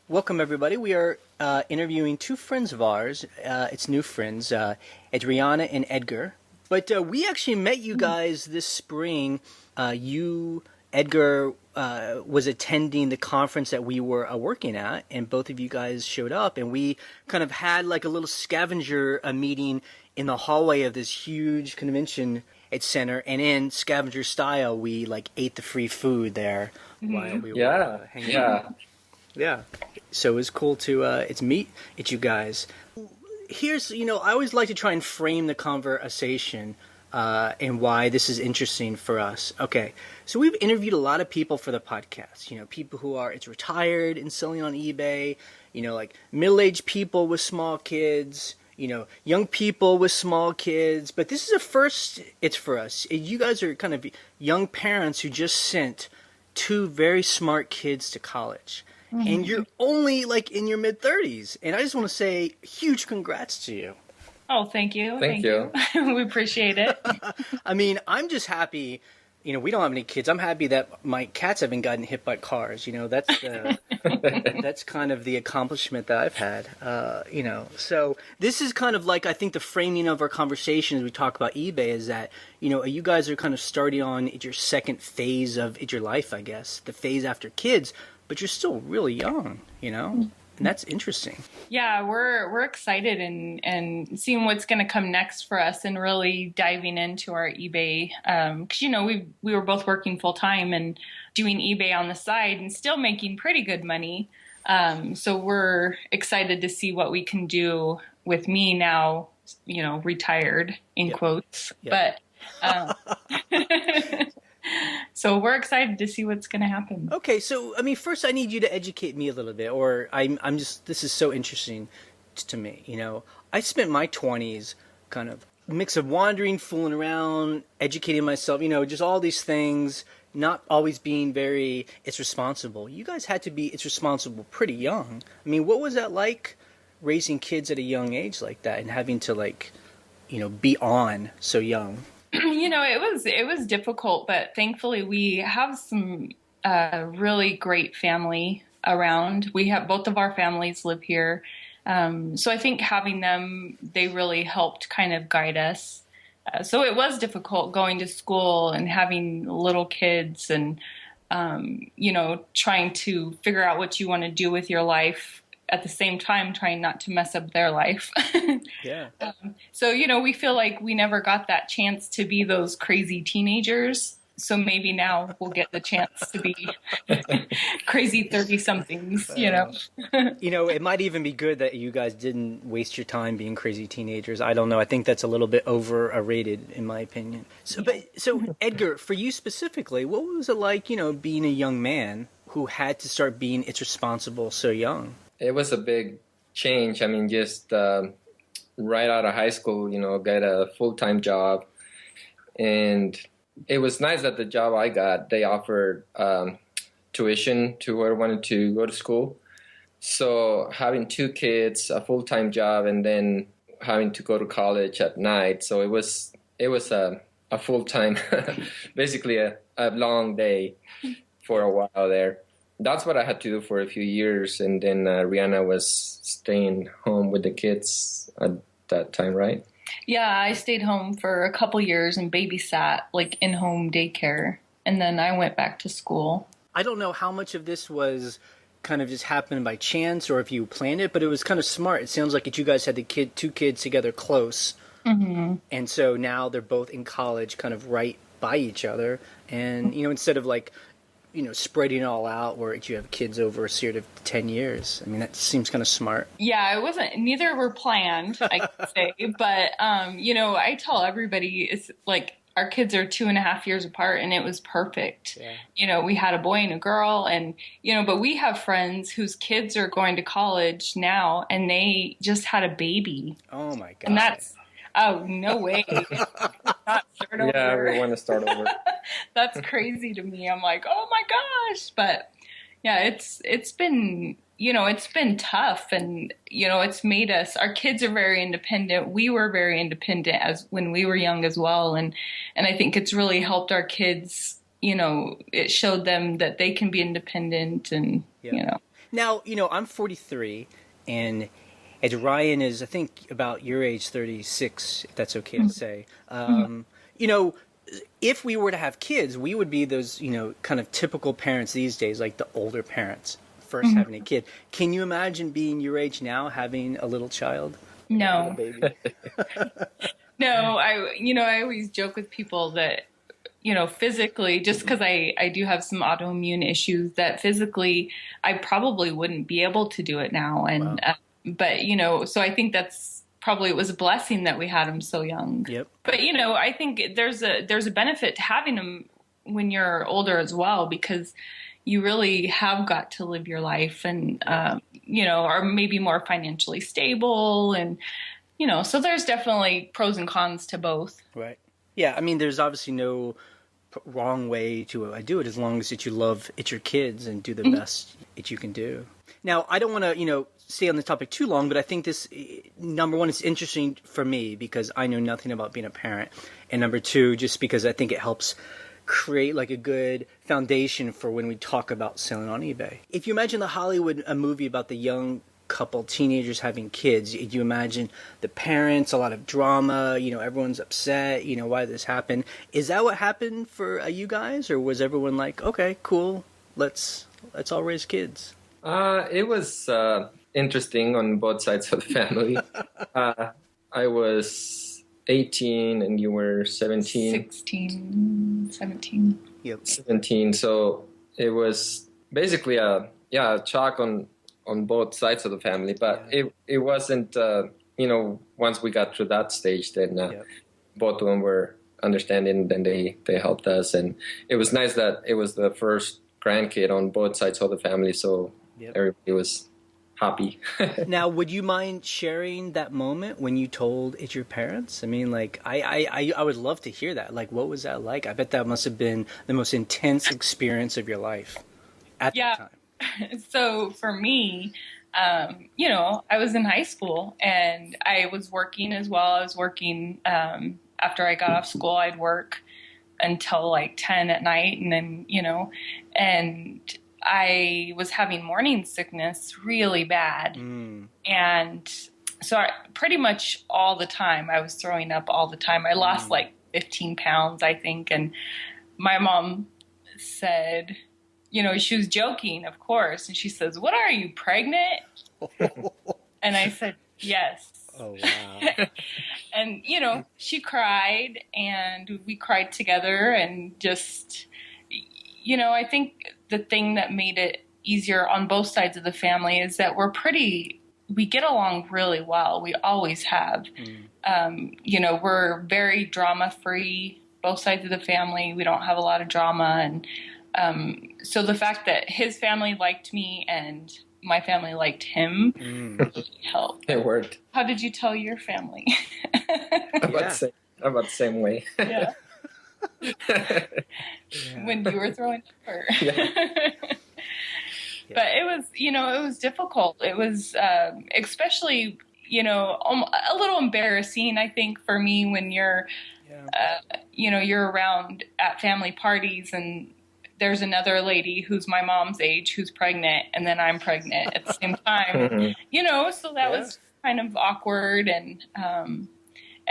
Welcome, everybody. We are interviewing two friends of ours. It's new friends, Adriana and Edgar. But we actually met you guys this spring. Edgar, was attending the conference that we were working at, and both of you guys showed up, and we kind of had like a little scavenger meeting in the hallway of this huge convention center, and in scavenger style, we like ate the free food there while we were hanging out. Yeah. So it was cool to meet you guys. Here's, I always like to try and frame the conversation and why this is interesting for us. Okay, so we've interviewed a lot of people for the podcast. People who are retired and selling on eBay. Like middle-aged people with small kids. Young people with small kids. But this is a first. It's for us. You guys are kind of young parents who just sent two very smart kids to college. And you're only like in your mid-30s. And I just want to say huge congrats to you. Oh, thank you. Thank you. We appreciate it. I mean, I'm just happy, we don't have any kids. I'm happy that my cats haven't gotten hit by cars. That's kind of the accomplishment that I've had, So this is kind of like, I think the framing of our conversation as we talk about eBay is that, you guys are kind of starting on your second phase of your life, I guess, the phase after kids. But you're still really young, and that's interesting. Yeah, we're excited and seeing what's going to come next for us, and really diving into our eBay. Because we were both working full time and doing eBay on the side, and still making pretty good money. So we're excited to see what we can do with me now, retired in quotes, but. So we're excited to see what's going to happen. Okay, so first I need you to educate me a little bit, or I'm just, this is so interesting to me. I spent my 20s kind of a mix of wandering, fooling around, educating myself, just all these things, not always being very responsible. You guys had to be responsible pretty young. What was that like, raising kids at a young age like that, and having to be on so young? It was difficult, but thankfully we have some really great family around. We have both of our families live here. So I think having them, they really helped kind of guide us. So it was difficult going to school and having little kids and, trying to figure out what you want to do with your life. At the same time, trying not to mess up their life. Yeah. So, we feel like we never got that chance to be those crazy teenagers. So maybe now we'll get the chance to be crazy 30-somethings, It might even be good that you guys didn't waste your time being crazy teenagers. I don't know. I think that's a little bit overrated, in my opinion. So Edgar, for you specifically, what was it like, being a young man who had to start being responsible so young? It was a big change. Just right out of high school, got a full-time job. And it was nice that the job I got, they offered tuition to where I wanted to go to school. So having two kids, a full-time job, and then having to go to college at night. So it was a full-time, basically a long day for a while there. That's what I had to do for a few years, and then Rihanna was staying home with the kids at that time, right? Yeah, I stayed home for a couple years and babysat, like in-home daycare, and then I went back to school. I don't know how much of this was kind of just happened by chance or if you planned it, but it was kind of smart. It sounds like you guys had two kids together close, and so now they're both in college, kind of right by each other, and instead of like spreading it all out where you have kids over a series of 10 years. That seems kind of smart. Yeah, it wasn't, neither were planned, I could say. But, I tell everybody, it's like our kids are 2.5 years apart, and it was perfect. Yeah. We had a boy and a girl, and, but we have friends whose kids are going to college now, and they just had a baby. Oh, my God. And that's, oh, no way. Not start over. Yeah, we want to start over. That's crazy to me. I'm like, oh my gosh. But yeah, it's been, it's been tough, and, it's made us, our kids are very independent. We were very independent as when we were young as well. And I think it's really helped our kids, it showed them that they can be independent and, Now, I'm 43, and as Ryan is, I think, about your age, 36, if that's okay to say. You know, if we were to have kids, we would be those, kind of typical parents these days, like the older parents, first having a kid. Can you imagine being your age now, having a little child? A No, baby? no. I always joke with people that, physically, just because I do have some autoimmune issues, that physically I probably wouldn't be able to do it now. And, Wow. but, so I think that's probably, it was a blessing that we had him so young. Yep. But, I think there's a benefit to having him when you're older as well, because you really have got to live your life and, are maybe more financially stable. And, so there's definitely pros and cons to both. Right. Yeah, I mean, there's obviously no wrong way to do it as long as that you love it's your kids and do the best that you can do. Now, I don't want to, stay on the topic too long, but I think this, number one, it's interesting for me because I know nothing about being a parent. And number two, just because I think it helps create like a good foundation for when we talk about selling on eBay. If you imagine a movie about the young couple, teenagers having kids, you imagine the parents, a lot of drama, everyone's upset, why this happened. Is that what happened for you guys, or was everyone like, okay, cool, let's all raise kids? It was interesting on both sides of the family. I was 18 and you were 17. 16, 17. Yep. 17. So it was basically a shock on both sides of the family, but it wasn't, once we got through that stage, then both of them were understanding, then they helped us. And it was nice that it was the first grandkid on both sides of the family. So everybody was happy. Now, would you mind sharing that moment when you told it your parents? I mean, like, I would love to hear that. Like, what was that like? I bet that must have been the most intense experience of your life at that time. So for me, I was in high school and I was working as well. I was working, after I got off school, I'd work until like 10 at night. And then, and I was having morning sickness really bad. And so pretty much all the time I was throwing up all the time. I lost like 15 pounds, I think. And my mom said, she was joking, of course. And she says, "What are you, pregnant?" And I said, "Yes." Oh, wow. And, she cried and we cried together and just, I think the thing that made it easier on both sides of the family is that we get along really well. We always have. We're very drama free, both sides of the family. We don't have a lot of drama. And, so the fact that his family liked me and my family liked him helped. It worked. How did you tell your family? About the same way. Yeah. When you were throwing up? But it was, it was difficult. It was especially, a little embarrassing, I think, for me when you're, you're around at family parties and there's another lady who's my mom's age who's pregnant, and then I'm pregnant at the same time, so that was kind of awkward. And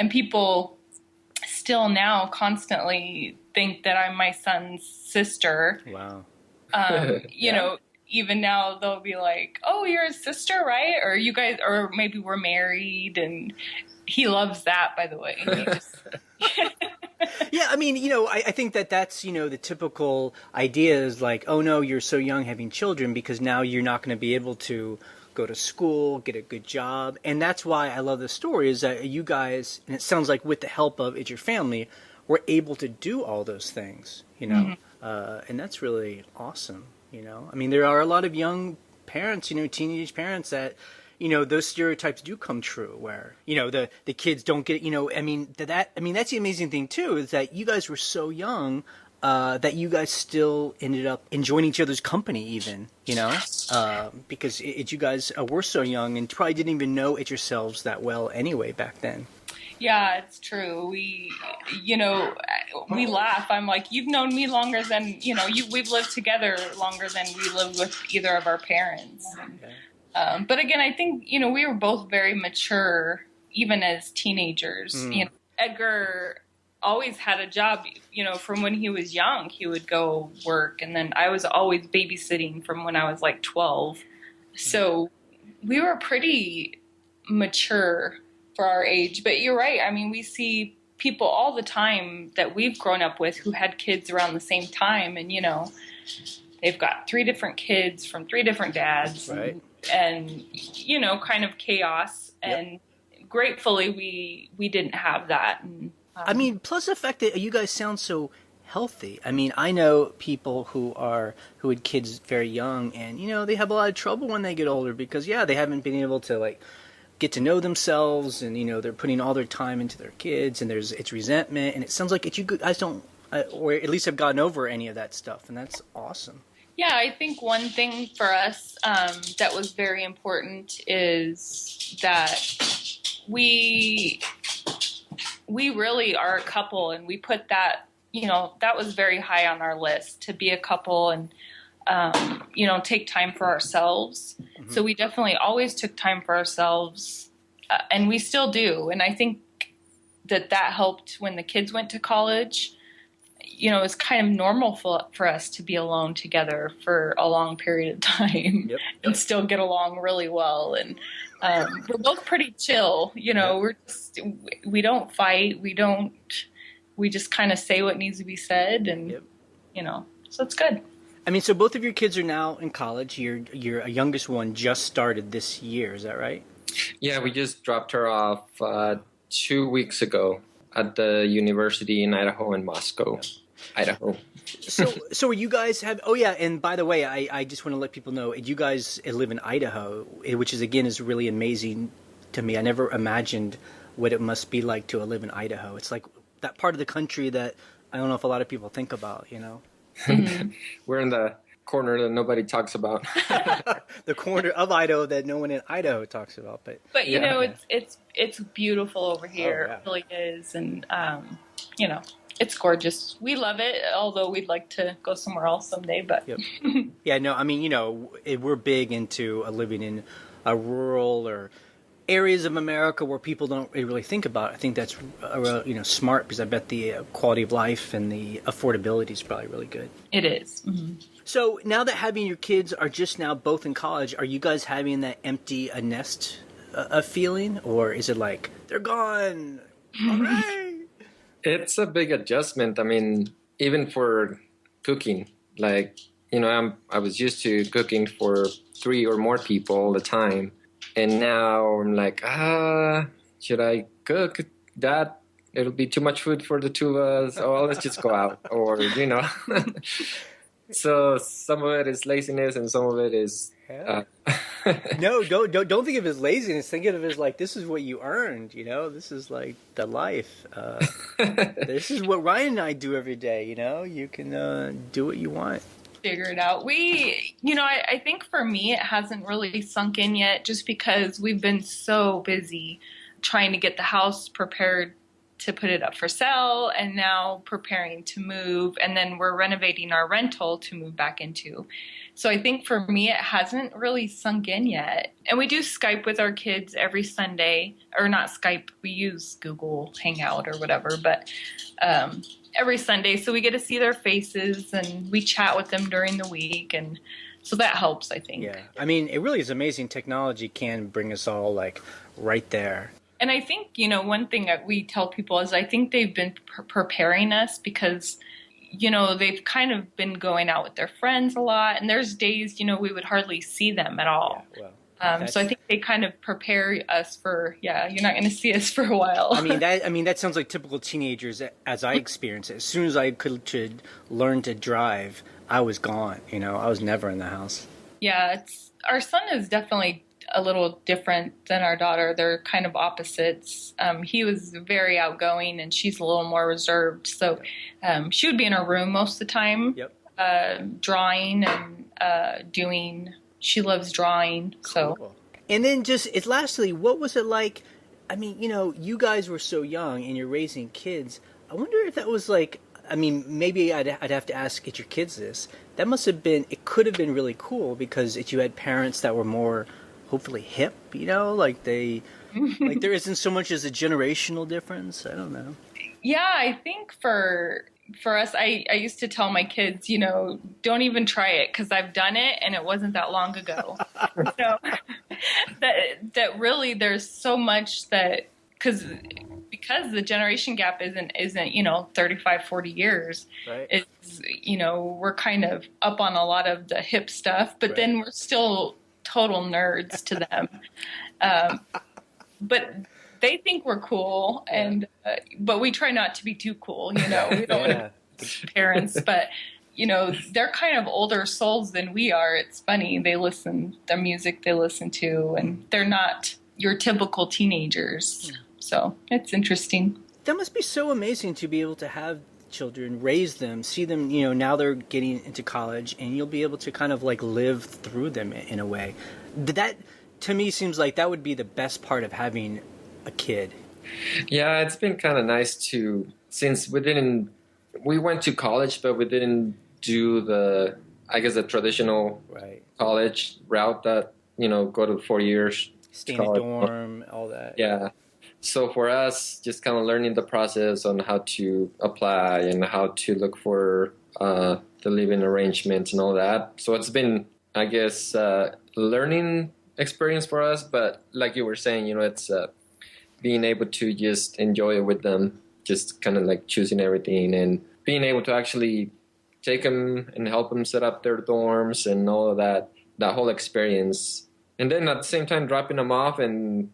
people still now constently think that I'm my son's sister. Wow. Even now they'll be like, "Oh, you're his sister, right? Or you guys, or maybe we're married." And he loves that, by the way. He just... Yeah, I mean, I think that's, the typical idea is like, oh no, you're so young having children because now you're not going to be able to go to school, get a good job. And that's why I love this story is that you guys, and it sounds like with the help of your family, were able to do all those things, and that's really awesome, I mean, there are a lot of young parents, teenage parents that, those stereotypes do come true where, the kids don't get, that's the amazing thing too, is that you guys were so young, that you guys still ended up enjoying each other's company even, because you guys were so young and probably didn't even know it yourselves that well anyway back then. Yeah, it's true. We laugh. I'm like, you've known me longer than, we've lived together longer than we lived with either of our parents. Okay. But again, I think, we were both very mature, even as teenagers. Edgar always had a job, from when he was young, he would go work. And then I was always babysitting from when I was like 12. So we were pretty mature for our age. But you're right. I mean, we see people all the time that we've grown up with who had kids around the same time. And, they've got 3 different kids from 3 different dads. Right. And kind of chaos. And gratefully, we didn't have that. And, I mean, plus the fact that you guys sound so healthy. I mean, I know people who had kids very young, and they have a lot of trouble when they get older because they haven't been able to like get to know themselves, and they're putting all their time into their kids, and it's resentment, and it sounds like you guys don't, or at least have gotten over any of that stuff, and that's awesome. Yeah, I think one thing for us that was very important is that we really are a couple, and we put that, that was very high on our list to be a couple and, take time for ourselves. Mm-hmm. So we definitely always took time for ourselves, and we still do. And I think that helped when the kids went to college. It's kind of normal for us to be alone together for a long period of time and still get along really well. And we're both pretty chill, we don't fight. We just kind of say what needs to be said. And, so it's good. I mean, so both of your kids are now in college. Your youngest one just started this year. Is that right? Yeah, we just dropped her off 2 weeks ago at the university in Idaho in Moscow, Idaho. So you guys have, oh yeah, and by the way, I just want to let people know, you guys live in Idaho, which is really amazing to me. I never imagined what it must be like to live in Idaho. It's like that part of the country that I don't know if a lot of people think about, Mm-hmm. We're in the corner that nobody talks about. The corner of Idaho that no one in Idaho talks about. But it's beautiful over here. It really is. And, it's gorgeous. We love it, although we'd like to go somewhere else someday. But yeah, no, I mean, we're big into living in a rural or areas of America where people don't really think about it. I think that's smart, because I bet the quality of life and the affordability is probably really good. It is. Mm-hmm. So now that having your kids are just now both in college, are you guys having that empty nest feeling, or is it like they're gone? All right. It's a big adjustment. I mean, even for cooking, like, I was used to cooking for 3 or more people all the time. And now I'm like, should I cook that? It'll be too much food for the 2 of us. Oh, let's just go out. Or, So some of it is laziness and some of it is... No, don't think of it as laziness. Think of it as like, this is what you earned, This is like the life. This is what Ryan and I do every day, You can do what you want. Figure it out. I think for me, it hasn't really sunk in yet, just because we've been so busy trying to get the house prepared to put it up for sale, and now preparing to move, and then we're renovating our rental to move back into. So I think for me, it hasn't really sunk in yet. And we do Skype with our kids every Sunday, or not Skype, we use Google Hangout or whatever, but every Sunday. So we get to see their faces, and we chat with them during the week. And so that helps, I think. Yeah. I mean, it really is amazing. Technology can bring us all like right there. And I think, one thing that we tell people is I think they've been preparing us because, they've kind of been going out with their friends a lot. And there's days, we would hardly see them at all. Yeah, well, so I think they kind of prepare us for, you're not going to see us for a while. I mean, that sounds like typical teenagers as I experienced it. As soon as I could learn to drive, I was gone. I was never in the house. Yeah, our son is definitely a little different than our daughter. They're kind of opposites. He was very outgoing, and she's a little more reserved. So she would be in her room most of the time, drawing and doing. She loves drawing. So, cool. And then lastly, what was it like I mean, you guys were so young and you're raising kids. I wonder if that was like, I mean, maybe I'd have to ask your kids this. That must have been, it could have been really cool because you had parents that were more, hopefully hip, like like there isn't so much as a generational difference. I don't know. Yeah, I think for us, I used to tell my kids, don't even try it because I've done it and it wasn't that long ago. So that really there's so much that because the generation gap isn't 35, 40 years. Right. It's we're kind of up on a lot of the hip stuff, but Right. then we're still total nerds to them. But they think we're cool, and but we try not to be too cool. We don't want to be parents, but they're kind of older souls than we are. It's funny. They listen the music they listen to, and they're not your typical teenagers. So it's interesting. That must be so amazing to be able to have children, raise them, see them, now they're getting into college, and you'll be able to kind of like live through them in a way. That, to me, seems like that would be the best part of having a kid. Yeah, it's been kind of nice since we went to college, but we didn't do the traditional college route that, go to 4 years. Stay in a dorm, all that. Yeah. So for us, just kind of learning the process on how to apply and how to look for the living arrangements and all that. So it's been, I guess, learning experience for us. But like you were saying, it's being able to just enjoy it with them, just kind of like choosing everything and being able to actually take them and help them set up their dorms and all of that whole experience. And then at the same time, dropping them off, and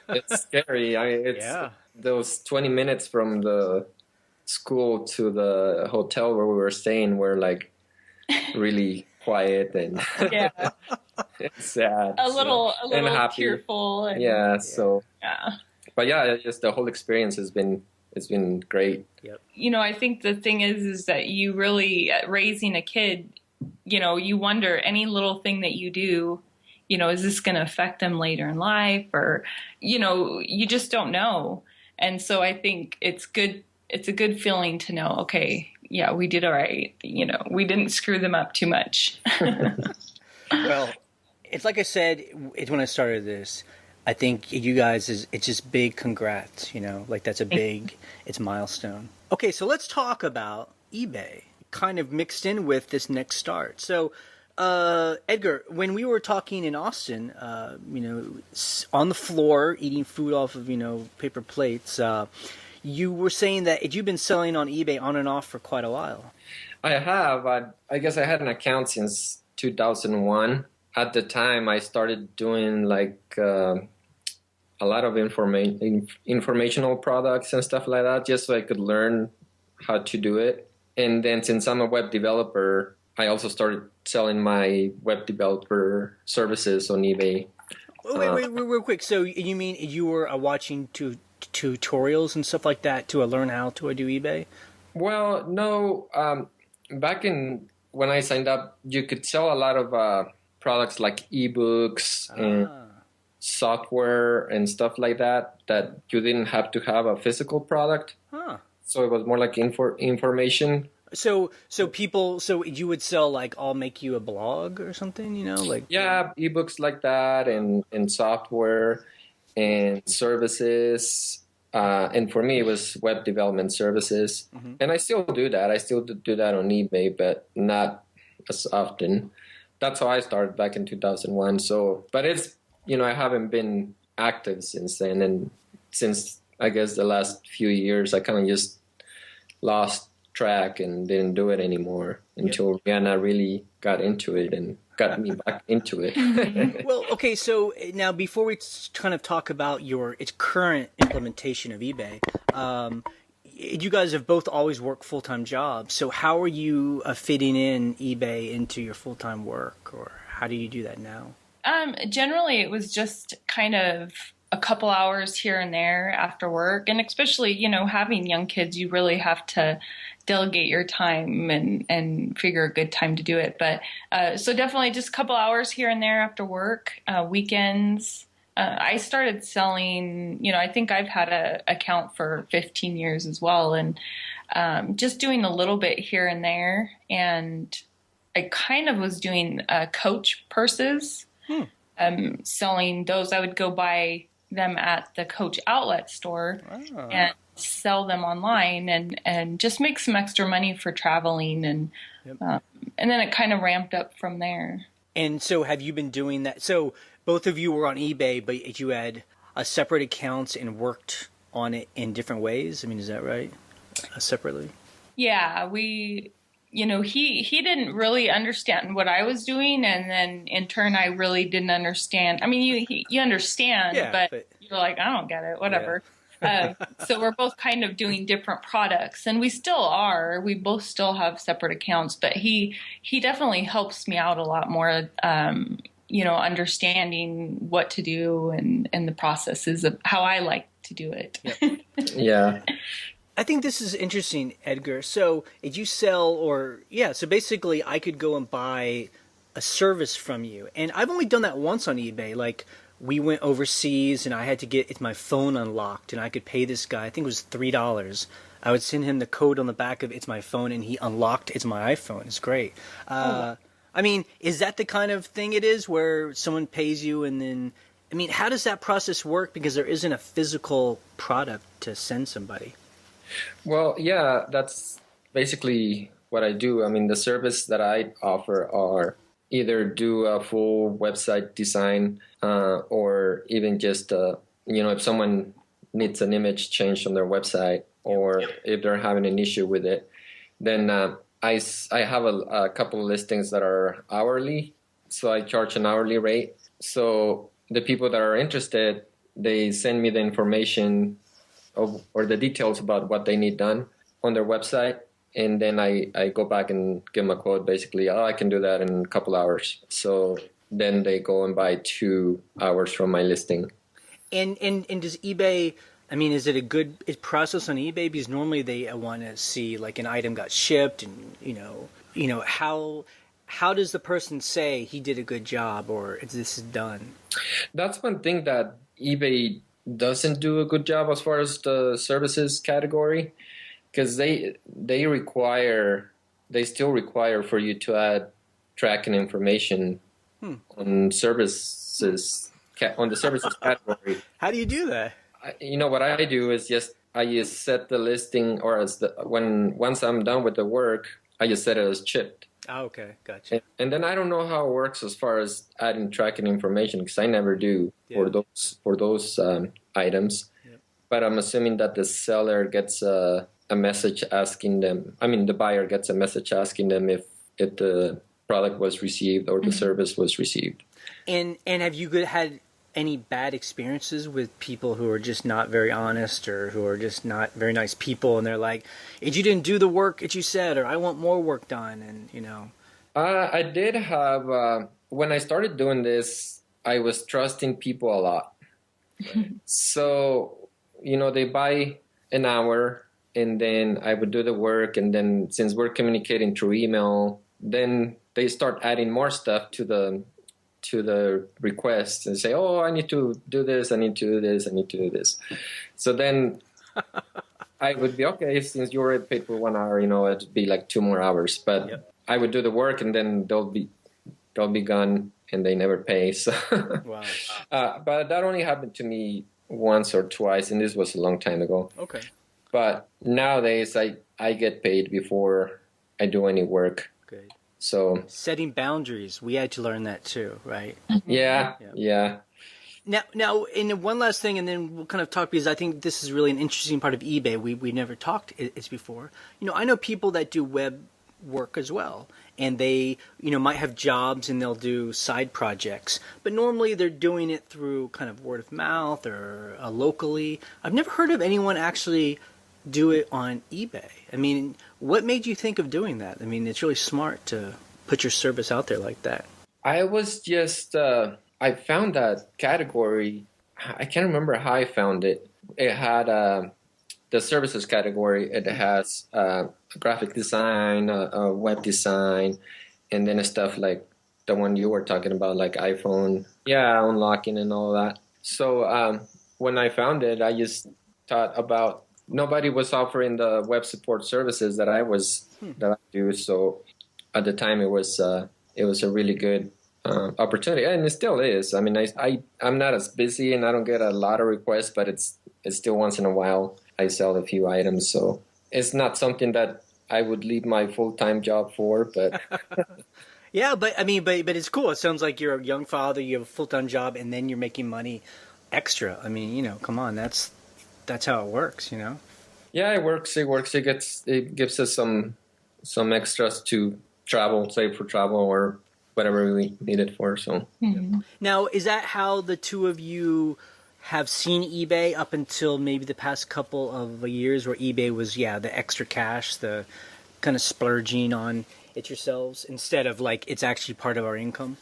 it's scary. It's those 20 minutes from the school to the hotel where we were staying were like really quiet and it's sad. A little and happy. tearful. And, So. Yeah. But yeah, just the whole experience has been great. Yep. I think the thing is that you really raising a kid, you wonder any little thing that you do, is this going to affect them later in life, or you just don't know. And so I think it's good. It's a good feeling to know, okay, yeah, we did all right. We didn't screw them up too much. Well, it's like I said when I started this. I think you guys it's just big congrats, like that's it's milestone. Okay, so let's talk about eBay, kind of mixed in with this next start. So, Edgar, when we were talking in Austin, on the floor eating food off of, paper plates, you were saying that you've been selling on eBay on and off for quite a while. I have. I guess I had an account since 2001. At the time, I started doing like a lot of informational products and stuff like that, just so I could learn how to do it. And then since I'm a web developer, I also started selling my web developer services on eBay. Wait, real quick. So you mean you were watching tutorials and stuff like that to learn how to do eBay? Well, no. Back when I signed up, you could sell a lot of products like ebooks and software and stuff like that you didn't have to have a physical product. So it was more like information. So you would sell like I'll make you a blog or something, ebooks like that and software and services. And for me, it was web development services. Mm-hmm. And I still do that. I still do that on eBay, but not as often. That's how I started back in 2001. So, but it's, I haven't been active since then. And since, I guess, the last few years, I kind of just lost track and didn't do it anymore until Rihanna really got into it and got me back into it. Well, okay, so now before we kind of talk about its current implementation of eBay, you guys have both always worked full-time jobs. So how are you fitting in eBay into your full-time work, or how do you do that now? Generally, it was just kind of a couple hours here and there after work. And especially, having young kids, you really have to delegate your time and figure a good time to do it. But so definitely just a couple hours here and there after work, weekends, I started selling, I think I've had a account for 15 years as well, and just doing a little bit here and there. And I kind of was doing Coach purses, selling those. I would go buy them at the Coach outlet store and sell them online, and just make some extra money for traveling. And and then it kind of ramped up from there. And so have you been doing that? So both of you were on eBay, but you had separate accounts and worked on it in different ways? I mean, is that right? Separately? Yeah, he didn't really understand what I was doing, and then in turn I really didn't understand. I mean, you understand, but you're like, I don't get it, whatever. Yeah. So we're both kind of doing different products, and we still are. We both still have separate accounts, but he definitely helps me out a lot more, understanding what to do and the processes of how I like to do it. Yep. Yeah. I think this is interesting, Edgar. So did you sell so basically I could go and buy a service from you. And I've only done that once on eBay. Like we went overseas and I had to get my phone unlocked and I could pay this guy, I think it was $3. I would send him the code on the back of it's my phone and he unlocked it's my iPhone. It's great. I mean, is that the kind of thing it is where someone pays you and then, I mean, how does that process work? Because there isn't a physical product to send somebody. Well, yeah, that's basically what I do. I mean, the service that I offer are either do a full website design or even just, if someone needs an image changed on their website or if they're having an issue with it, then I have a couple of listings that are hourly. So I charge an hourly rate. So the people that are interested, they send me the information or the details about what they need done on their website. And then I go back and give them a quote, basically, I can do that in a couple hours. So then they go and buy 2 hours from my listing. And does eBay, I mean, is it a good process on eBay? Because normally they want to see like an item got shipped and, how does the person say he did a good job or this is done? That's one thing that eBay doesn't do a good job as far as the services category, because they still require for you to add tracking information on services on the services category. How do you do that? What I do is I just set the listing, or once I'm done with the work, I just set it as chipped. Oh, okay, gotcha. And then I don't know how it works as far as adding tracking information, because I never do for those items. Yep. But I'm assuming that the seller gets a message asking them. I mean, the buyer gets a message asking them if the product was received or the service was received. And have you had any bad experiences with people who are just not very honest or who are just not very nice people, and they're like, "You didn't do the work that you said," or "I want more work done," and I did have when I started doing this, I was trusting people a lot. So they buy an hour, and then I would do the work, and then since we're communicating through email, then they start adding more stuff to the request and say, "Oh, I need to do this, I need to do this, I need to do this." So then I would be, okay, since you already paid for 1 hour, it'd be like 2 more hours. But I would do the work and then they'll be gone and they never pay. So wow. But that only happened to me once or twice, and this was a long time ago. Okay. But nowadays I get paid before I do any work. Good. So setting boundaries, we had to learn that too, right? Yeah. Now, and one last thing, and then we'll kind of talk, because I think this is really an interesting part of eBay. We never talked it before. I know people that do web work as well, and they might have jobs and they'll do side projects, but normally they're doing it through kind of word of mouth or locally. I've never heard of anyone actually do it on eBay. I mean, what made you think of doing that? I mean, it's really smart to put your service out there like that. I was just, I found that category. I can't remember how I found it. It had the services category. It has graphic design, web design, and then stuff like the one you were talking about, like iPhone, unlocking and all that. So when I found it, I just thought about nobody was offering the web support services that I do. So at the time, it was a really good opportunity, and it still is. I mean, I'm not as busy, and I don't get a lot of requests, but it's still once in a while I sell a few items. So it's not something that I would leave my full-time job for, but Yeah, but I mean, but it's cool. It sounds like you're a young father. You have a full time job, and then you're making money extra. I mean, come on, that's how it works. yeah, it works. It works. It gives us some extras to travel, save for travel or whatever we need it for. So Now, is that how the two of you have seen eBay up until maybe the past couple of years, where eBay was, yeah, the extra cash, the kind of splurging on it yourselves instead of like it's actually part of our income?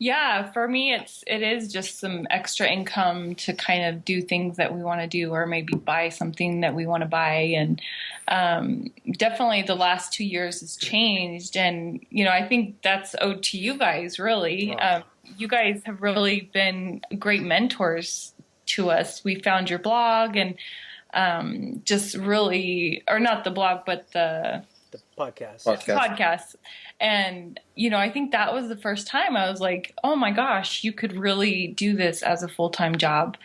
Yeah, for me, it is just some extra income to kind of do things that we want to do, or maybe buy something that we want to buy. And definitely, the last 2 years has changed, and I think that's owed to you guys. Really, Wow. you guys have really been great mentors to us. We found your blog, and just really, or not the blog, but the The podcast. podcast. And, I think that was the first time I was like, oh my gosh, you could really do this as a full-time job.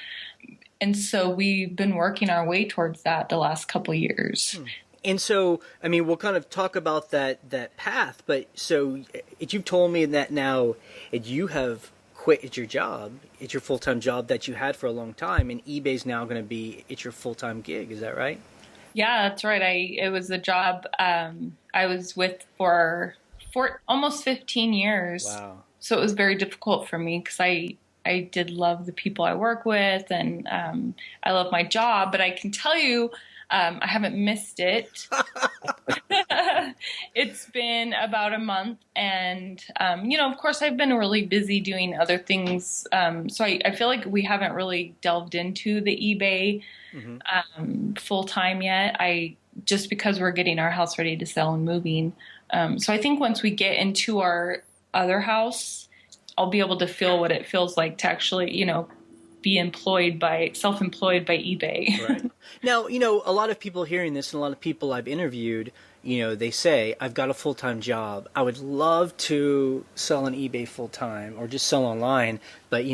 And so we've been working our way towards that the last couple of years. And so, I mean, we'll kind of talk about that path. But so, you've told me that now you have quit at your job, it's your full time job that you had for a long time, and eBay's now going to be it's your full time gig. Is that right? Yeah, that's right. It was a job I was with for almost 15 years. Wow. So it was very difficult for me because I did love the people I work with, and I love my job, but I can tell you I haven't missed it. It's been about a month, and of course, I've been really busy doing other things. So I feel like we haven't really delved into the eBay full time yet. Just because we're getting our house ready to sell and moving. So I think once we get into our other house, I'll be able to feel what it feels like to actually, be self-employed by eBay. Right. Now, a lot of people hearing this and a lot of people I've interviewed, they say, I've got a full-time job. I would love to sell on eBay full-time or just sell online, but,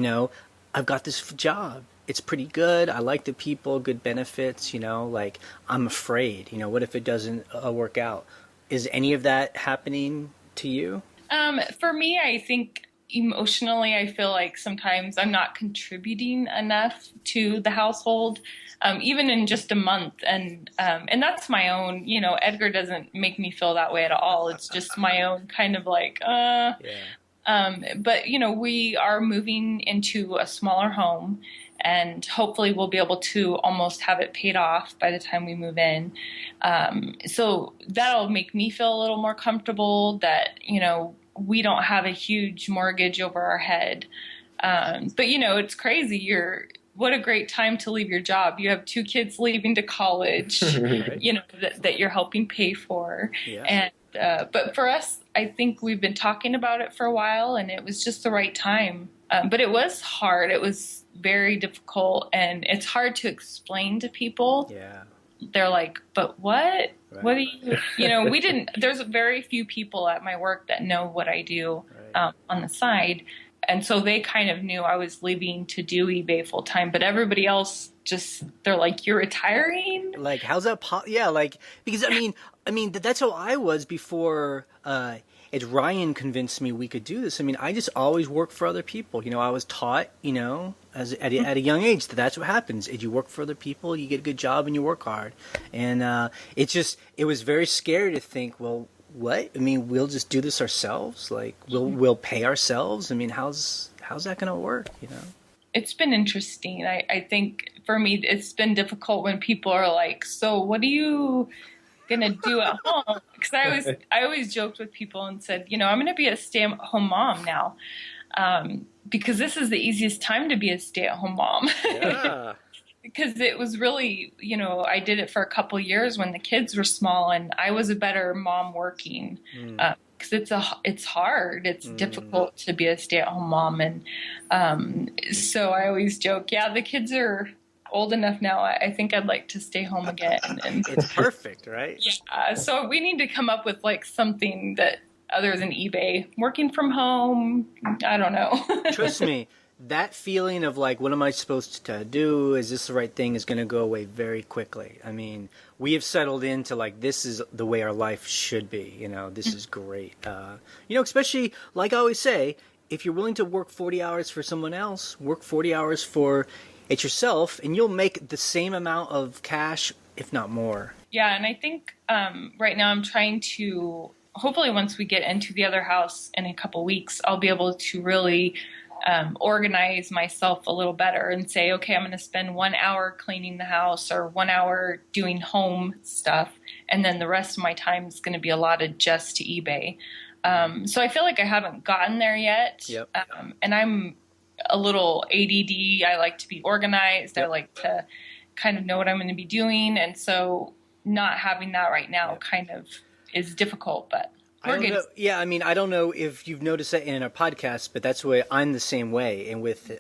I've got this job. It's pretty good. I like the people, good benefits, like I'm afraid, what if it doesn't work out? Is any of that happening to you? For me, I think emotionally, I feel like sometimes I'm not contributing enough to the household, even in just a month. And that's my own, Edgar doesn't make me feel that way at all. It's just my own kind of like, Yeah. But, we are moving into a smaller home, and hopefully we'll be able to almost have it paid off by the time we move in. So that'll make me feel a little more comfortable that, we don't have a huge mortgage over our head. But, it's crazy. What a great time to leave your job. You have 2 kids leaving to college, Right. that you're helping pay for. Yeah. And, but for us, I think we've been talking about it for a while, and it was just the right time. But it was hard. It was very difficult, and it's hard to explain to people. Yeah. They're like, but what? Right. What do we didn't, there's very few people at my work that know what I do Right. on the side. And so they kind of knew I was leaving to do eBay full time, but everybody else they're like, you're retiring? Like, how's that? Yeah, like because I mean that's how I was before. It's Ryan convinced me we could do this. I mean, I just always worked for other people. I was taught, as at a young age that that's what happens. If you work for other people, you get a good job and you work hard. And it was very scary to think, well, what? I mean, we'll just do this ourselves. Like, we'll pay ourselves. I mean, how's that going to work? It's been interesting. I think for me, it's been difficult when people are like, so what are you going to do at home? Because I always joked with people and said, I'm going to be a stay-at-home mom now, because this is the easiest time to be a stay-at-home mom. Yeah. Because it was really, I did it for a couple years when the kids were small, and I was a better mom working, because it's hard. It's difficult to be a stay-at-home mom, and so I always joke, yeah, the kids are old enough now. I think I'd like to stay home again. And It's perfect, right? yeah, so we need to come up with like something that other than eBay, working from home. I don't know. Trust me, that feeling of like, what am I supposed to do? Is this the right thing? Is going to go away very quickly. I mean, we have settled into like, this is the way our life should be. You know, this is great. You know, especially like I always say, if you're willing to work 40 hours for someone else, work 40 hours for it yourself, and you'll make the same amount of cash, if not more. Yeah, and I think right now I'm trying to, hopefully once we get into the other house in a couple weeks, I'll be able to really organize myself a little better and say, okay, I'm going to spend 1 hour cleaning the house or 1 hour doing home stuff, and then the rest of my time is going to be allotted just to eBay. So I feel like I haven't gotten there yet. Yep. And I'm a little ADD. I like to be organized. Yep. I like to kind of know what I'm going to be doing. And so not having that right now kind of is difficult, but we're good. Yeah, I mean, I don't know if you've noticed that in our podcast, but that's why I'm the same way. And with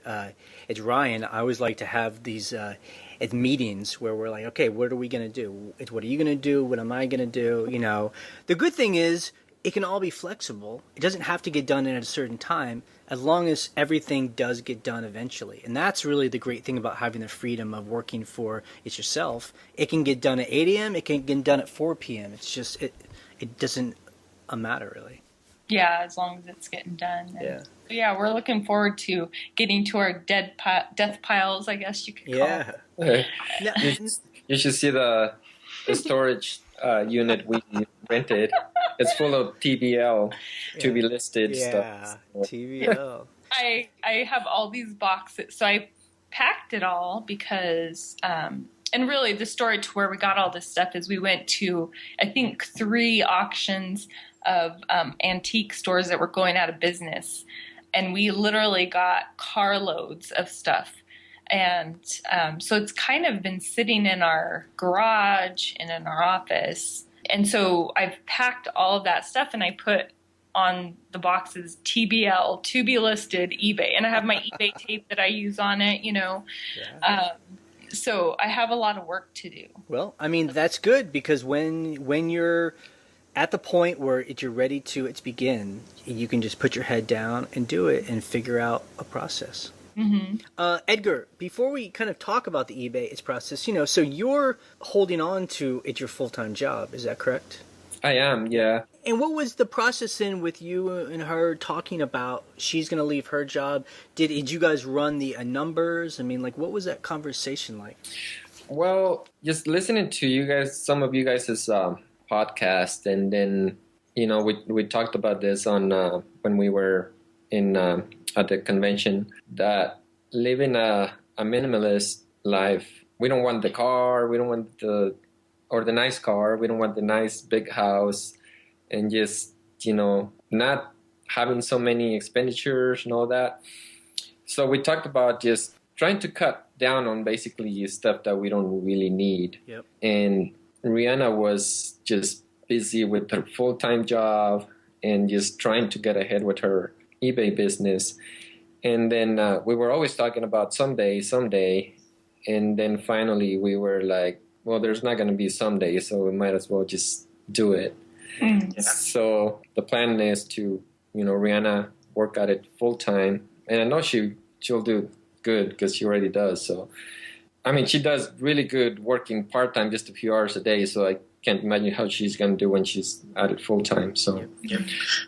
it's Ryan, I always like to have these at meetings where we're like, okay, what are we going to do? What are you going to do? What am I going to do? You know, the good thing is it can all be flexible. It doesn't have to get done at a certain time, as long as everything does get done eventually. And that's really the great thing about having the freedom of working for it yourself. It can get done at 8 a.m. It can get done at 4 p.m. It's just, it doesn't matter really. Yeah, as long as it's getting done. Yeah. Yeah, we're looking forward to getting to our death piles, I guess you could call it. Yeah. You should see the storage unit we rented. It's full of TBL, to be listed stuff. Yeah, TBL. I have all these boxes. So I packed it all because, and really the story to where we got all this stuff is we went to, I think, 3 auctions of antique stores that were going out of business. And we literally got carloads of stuff. And so it's kind of been sitting in our garage and in our office. And so I've packed all of that stuff and I put on the boxes TBL, to be listed, eBay. And I have my eBay tape that I use on it, you know. Yeah. So I have a lot of work to do. Well, I mean, that's good because when you're at the point where you're ready to begin, you can just put your head down and do it and figure out a process. Mm-hmm. Edgar, before we kind of talk about the eBay process, you know, so you're holding on to it your full-time job, is that correct? I am, yeah. And what was the process in with you and her talking about she's going to leave her job? Did you guys run the numbers? I mean, like, what was that conversation like? Well, just listening to you guys, some of you guys' podcast, and then, you know, we talked about this on when we were in at the convention, that living a minimalist life, we don't want the car, we don't want the nice car, we don't want the nice big house, and just, you know, not having so many expenditures and all that. So we talked about just trying to cut down on basically stuff that we don't really need. Yep. And Rihanna was just busy with her full-time job and just trying to get ahead with her eBay business. And then we were always talking about someday. And then finally we were like, well, there's not going to be someday, so we might as well just do it. Mm. So the plan is to, you know, Rihanna work at it full-time. And I know she'll do good because she already does. So, I mean, she does really good working part-time, just a few hours a day. So I can't imagine how she's going to do when she's at it full-time. So,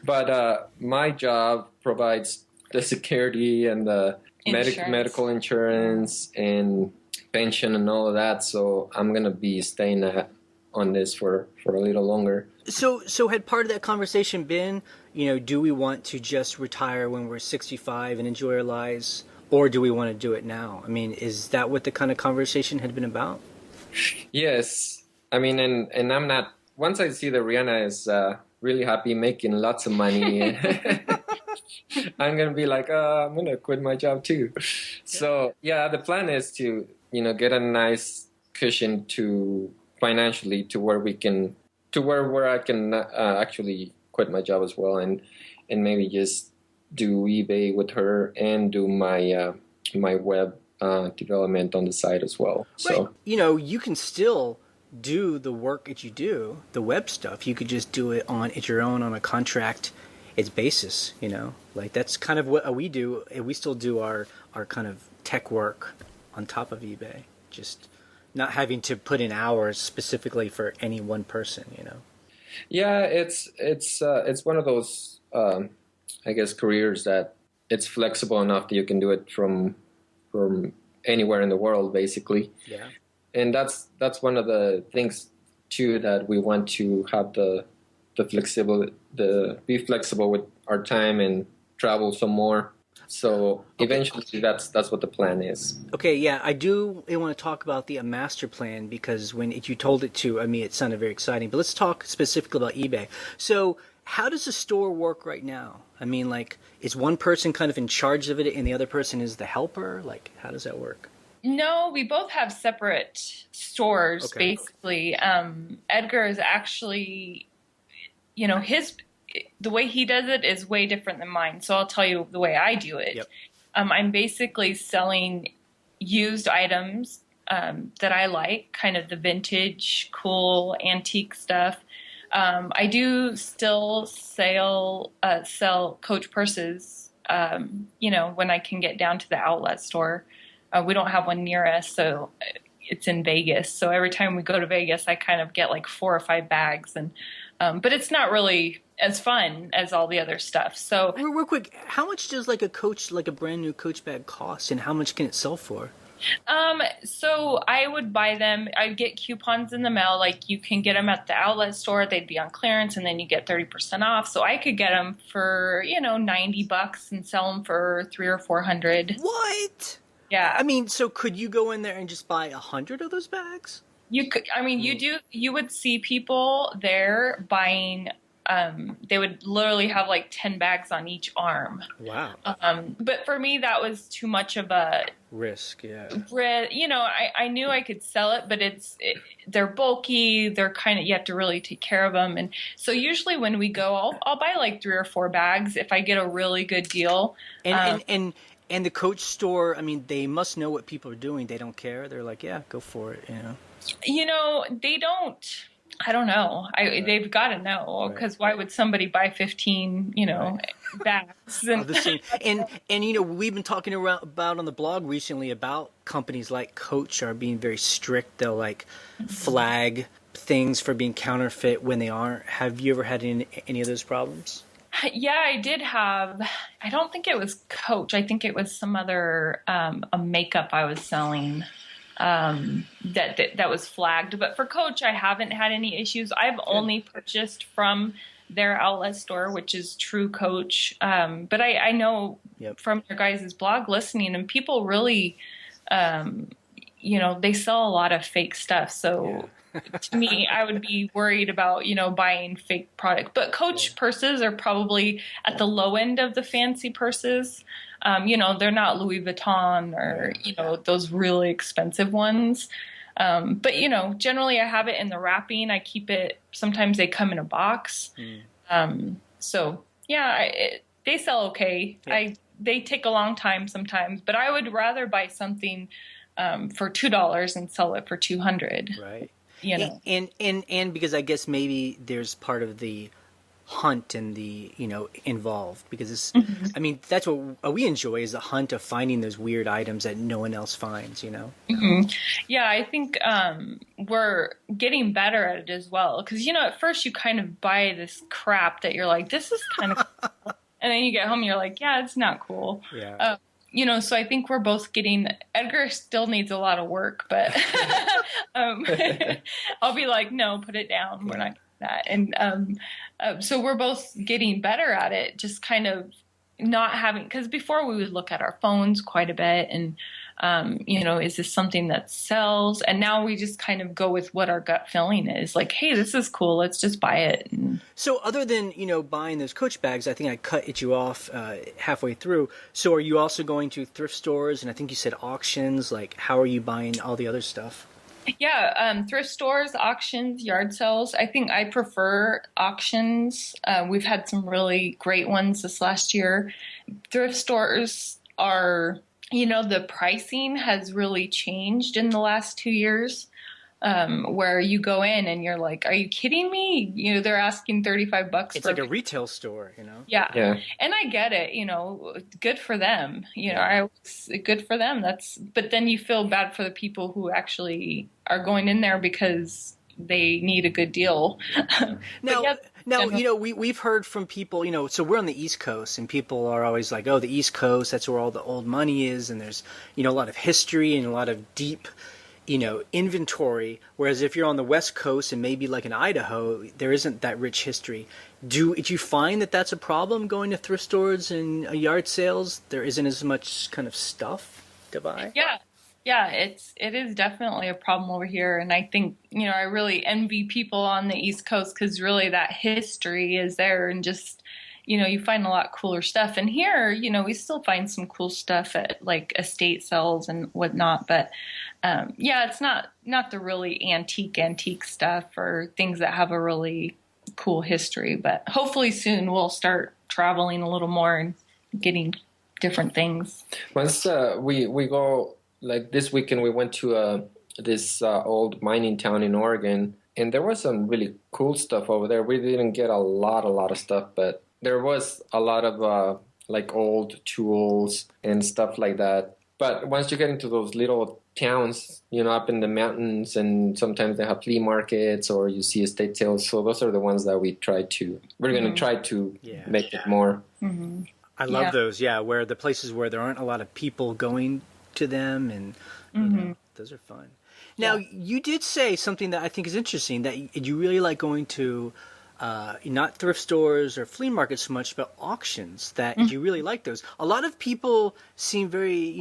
But my job provides the security and the medical insurance and pension and all of that. So I'm going to be staying on this for a little longer. So had part of that conversation been, you know, do we want to just retire when we're 65 and enjoy our lives, or do we want to do it now? I mean, is that what the kind of conversation had been about? Yes. I mean, and I'm not, once I see that Rihanna is really happy making lots of money, I'm going to be like, I'm going to quit my job too. So, yeah, the plan is to, you know, get a nice cushion to financially to where I can actually quit my job as well, and maybe just do eBay with her and do my my web development on the side as well. Right. So You can still do the work that you do, the web stuff. You could just do it at your own on a contract its basis. Like that's kind of what we do. We still do our kind of tech work on top of eBay, just not having to put in hours specifically for any one person. yeah, it's one of those I guess careers that it's flexible enough that you can do it from anywhere in the world, basically. Yeah. And that's one of the things too, that we want to have the be flexible with our time and travel some more. So eventually that's what the plan is. Okay, yeah, I do want to talk about the master plan, because when you told it to me, it sounded very exciting. But let's talk specifically about eBay. So how does the store work right now? I mean, like, is one person kind of in charge of it and the other person is the helper? Like, how does that work? No, we both have separate stores, basically. Edgar is actually, the way he does it is way different than mine. So I'll tell you the way I do it. Yep. I'm basically selling used items that I like, kind of the vintage, cool, antique stuff. I do still sell Coach purses, when I can get down to the outlet store. We don't have one near us, so it's in Vegas. So every time we go to Vegas, I kind of get like 4 or 5 bags, but it's not really as fun as all the other stuff. So real quick, how much does like a brand new Coach bag cost, and how much can it sell for? So I would buy them. I'd get coupons in the mail. Like, you can get them at the outlet store. They'd be on clearance, and then you get 30% off. So I could get them for, $90 and sell them for $300 or $400. What? Yeah. I mean, so could you go in there and just buy 100 of those bags? You could. I mean, you would see people there buying. They would literally have like 10 bags on each arm. Wow. But for me, that was too much of a risk. Yeah. I knew I could sell it, but they're bulky. They're kind of, you have to really take care of them. And so usually when we go, I'll buy like 3 or 4 bags if I get a really good deal. And the Coach store, I mean, they must know what people are doing. They don't care. They're like, yeah, go for it. They don't. I don't know. They've got to know, because why would somebody buy 15, bags? And we've been talking about on the blog recently about companies like Coach are being very strict. They'll like flag things for being counterfeit when they aren't. Have you ever had any of those problems? Yeah, I did have. I don't think it was Coach. I think it was some other a makeup I was selling. That was flagged. But for Coach, I haven't had any issues. I've only purchased from their outlet store, which is True Coach. But I know from your guys' blog listening, and people really, they sell a lot of fake stuff. So to me, I would be worried about, buying fake product. But Coach purses are probably at the low end of the fancy purses. They're not Louis Vuitton or, those really expensive ones. But generally I have it in the wrapping. I keep it. Sometimes they come in a box. So yeah, they sell okay. Yeah. They take a long time sometimes, but I would rather buy something for $2 and sell it for $200. Right. And because I guess maybe there's part of the hunt and the involved, because it's I mean, that's what we enjoy, is the hunt of finding those weird items that no one else finds. Yeah, I think we're getting better at it as well, because at first you kind of buy this crap that you're like, this is kind of cool. And then you get home and you're like, yeah, it's not cool. So I think we're both getting. Edgar still needs a lot of work, but I'll be like, no, put it down. We're not that. And so we're both getting better at it, just kind of not having, because before we would look at our phones quite a bit and, is this something that sells? And now we just kind of go with what our gut feeling is, like, hey, this is cool, let's just buy it. And so other than, buying those Coach bags, I think I cut you off halfway through. So are you also going to thrift stores? And I think you said auctions. Like, how are you buying all the other stuff? Yeah, thrift stores, auctions, yard sales. I think I prefer auctions. We've had some really great ones this last year. Thrift stores are, the pricing has really changed in the last 2 years. Where you go in and you're like, are you kidding me? They're asking $35 It's for like a retail store. Yeah. Yeah. And I get it, good for them. Good for them. But then you feel bad for the people who actually are going in there because they need a good deal. Now, yeah, now, generally- we've heard from people, so we're on the East Coast, and people are always like, oh, the East Coast, that's where all the old money is, and there's, a lot of history and a lot of deep, inventory. Whereas if you're on the West Coast and maybe like in Idaho, there isn't that rich history. Do you find that that's a problem going to thrift stores and yard sales? There isn't as much kind of stuff to buy? Yeah. Yeah, it is definitely a problem over here. And I think, I really envy people on the East Coast because really that history is there and just, you find a lot cooler stuff. And here, we still find some cool stuff at like estate sales and whatnot. But yeah, it's not the really antique stuff or things that have a really cool history. But hopefully soon we'll start traveling a little more and getting different things. Once we go, like this weekend, we went to this old mining town in Oregon, and there was some really cool stuff over there. We didn't get a lot of stuff, but there was a lot of like old tools and stuff like that. But once you get into those little towns, up in the mountains, and sometimes they have flea markets or you see estate sales. So those are the ones that we're going to try to make it more. Mm-hmm. I love those, where the places where there aren't a lot of people going to them, and those are fun. Now, you did say something that I think is interesting, that you really like going to not thrift stores or flea markets so much, but auctions, that you really like those. A lot of people seem very,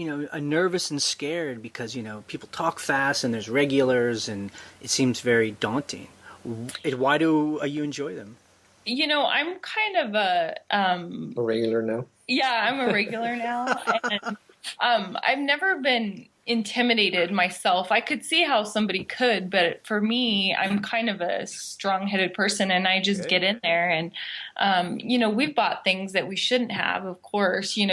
nervous and scared because, people talk fast and there's regulars and it seems very daunting. Why do you enjoy them? I'm kind of a regular now. Yeah, I'm a regular now. And I've never been intimidated myself. I could see how somebody could, but for me, I'm kind of a strong-headed person, and I just get in there. And we've bought things that we shouldn't have. Of course, you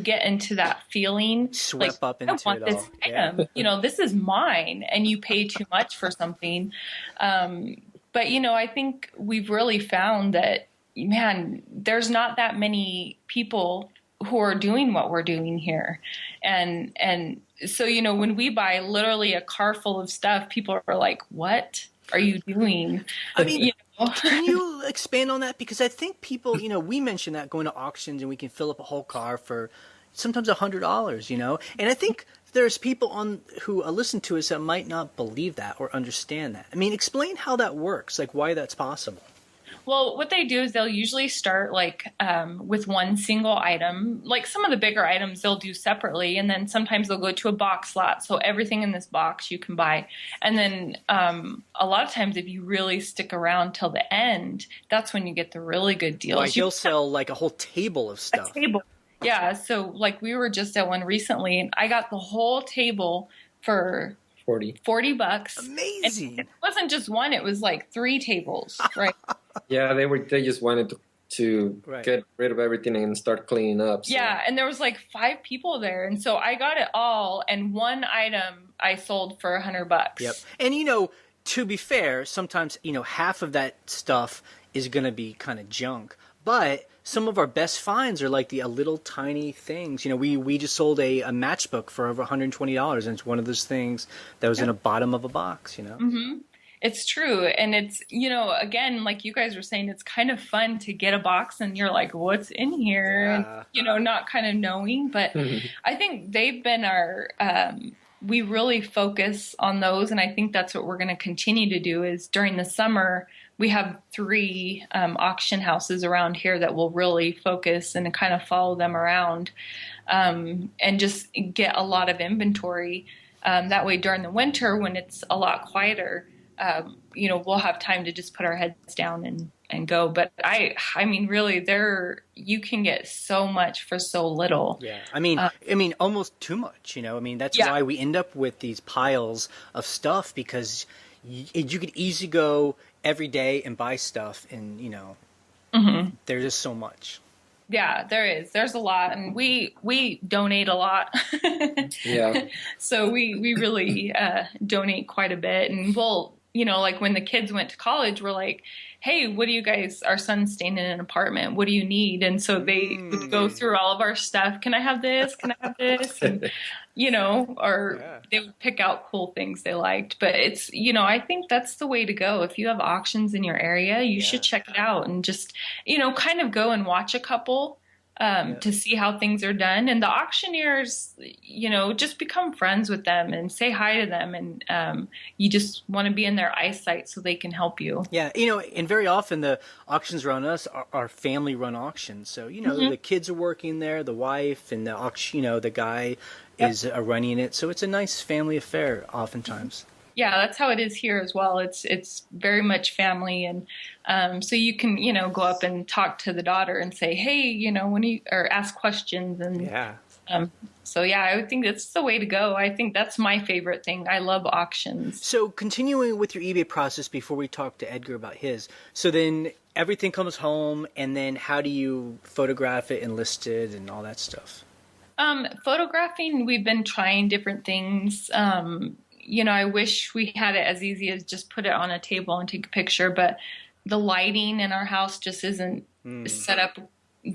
get into that feeling, swept up into it all. This item. This is mine, and you pay too much for something. But I think we've really found that, man, there's not that many people who are doing what we're doing here. And so, when we buy literally a car full of stuff, people are like, what are you doing? I mean, can you expand on that? Because I think people, we mentioned that going to auctions and we can fill up a whole car for sometimes $100, and I think there's people who listen to us that might not believe that or understand that. I mean, explain how that works, like why that's possible. Well, what they do is they'll usually start with one single item. Like some of the bigger items they'll do separately, and then sometimes they'll go to a box lot. So everything in this box you can buy. And then a lot of times if you really stick around till the end, that's when you get the really good deals. Like you'll sell like a whole table of stuff. A table. Yeah. So like we were just at one recently, and I got the whole table for $40. Amazing. And it wasn't just one, it was like 3 tables, right? Yeah, they just wanted to get rid of everything and start cleaning up. So. Yeah, and there was like 5 people there, and so I got it all, and one item I sold for $100. Yep. And to be fair, sometimes half of that stuff is going to be kind of junk, but some of our best finds are like the little tiny things. We just sold a matchbook for over $120, and it's one of those things that was in the bottom of a box. Mm-hmm. It's true. And it's, again, like you guys were saying, it's kind of fun to get a box and you're like, what's in here? Yeah. And, not kind of knowing. But I think they've been we really focus on those. And I think that's what we're going to continue to do is during the summer, we have 3 auction houses around here that will really focus and kind of follow them around and just get a lot of inventory. That way during the winter when it's a lot quieter, we'll have time to just put our heads down and go. But I mean, really, you can get so much for so little. Yeah, I mean, almost too much. I mean, that's Yeah. why we end up with these piles of stuff because you could easily go every day and buy stuff, and there's just so much. Yeah, there is. There's a lot, and we donate a lot. Yeah. So we really donate quite a bit, and we'll, like when the kids went to college, we're like, hey, what do you guys? Our son's staying in an apartment. What do you need? And so they would go through all of our stuff. Can I have this? Can I have this? And or Yeah. they would pick out cool things they liked. But it's, I think that's the way to go. If you have auctions in your area, you should check it out and just, kind of go and watch a couple to see how things are done. And the auctioneers, just become friends with them and say hi to them. And you just want to be in their eyesight so they can help you. Yeah, and very often the auctions around us are family-run auctions. So, the kids are working there, the wife, and the auction, the guy is running it. So it's a nice family affair oftentimes. Yeah, that's how it is here as well. It's very much family, and so you can go up and talk to the daughter and say, hey, or ask questions, and so yeah, I would think that's the way to go. I think that's my favorite thing. I love auctions. So continuing with your eBay process before we talk to Edgar about his, so then everything comes home, and then how do you photograph it and list it and all that stuff? Photographing, we've been trying different things. I wish we had it as easy as just put it on a table and take a picture, but the lighting in our house just isn't set up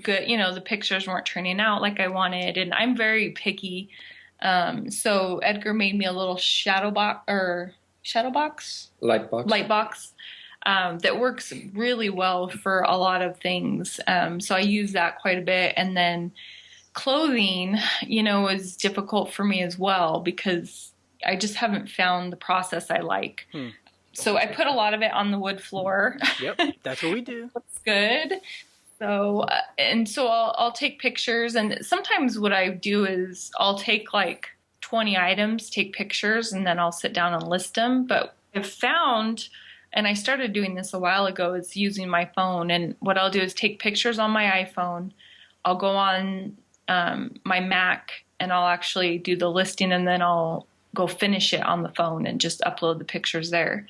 good. The pictures weren't turning out like I wanted, and I'm very picky. So Edgar made me a little light box that works really well for a lot of things. So I use that quite a bit. And then clothing, is difficult for me as well because I just haven't found the process I like. So I put a lot of it on the wood floor. Yep, that's what we do. Looks good. So, so I'll take pictures, and sometimes what I do is I'll take like 20 items, take pictures, and then I'll sit down and list them. But I've found, and I started doing this a while ago, is using my phone. And what I'll do is take pictures on my iPhone. I'll go on my Mac, and I'll actually do the listing, and then I'll go finish it on the phone and just upload the pictures there.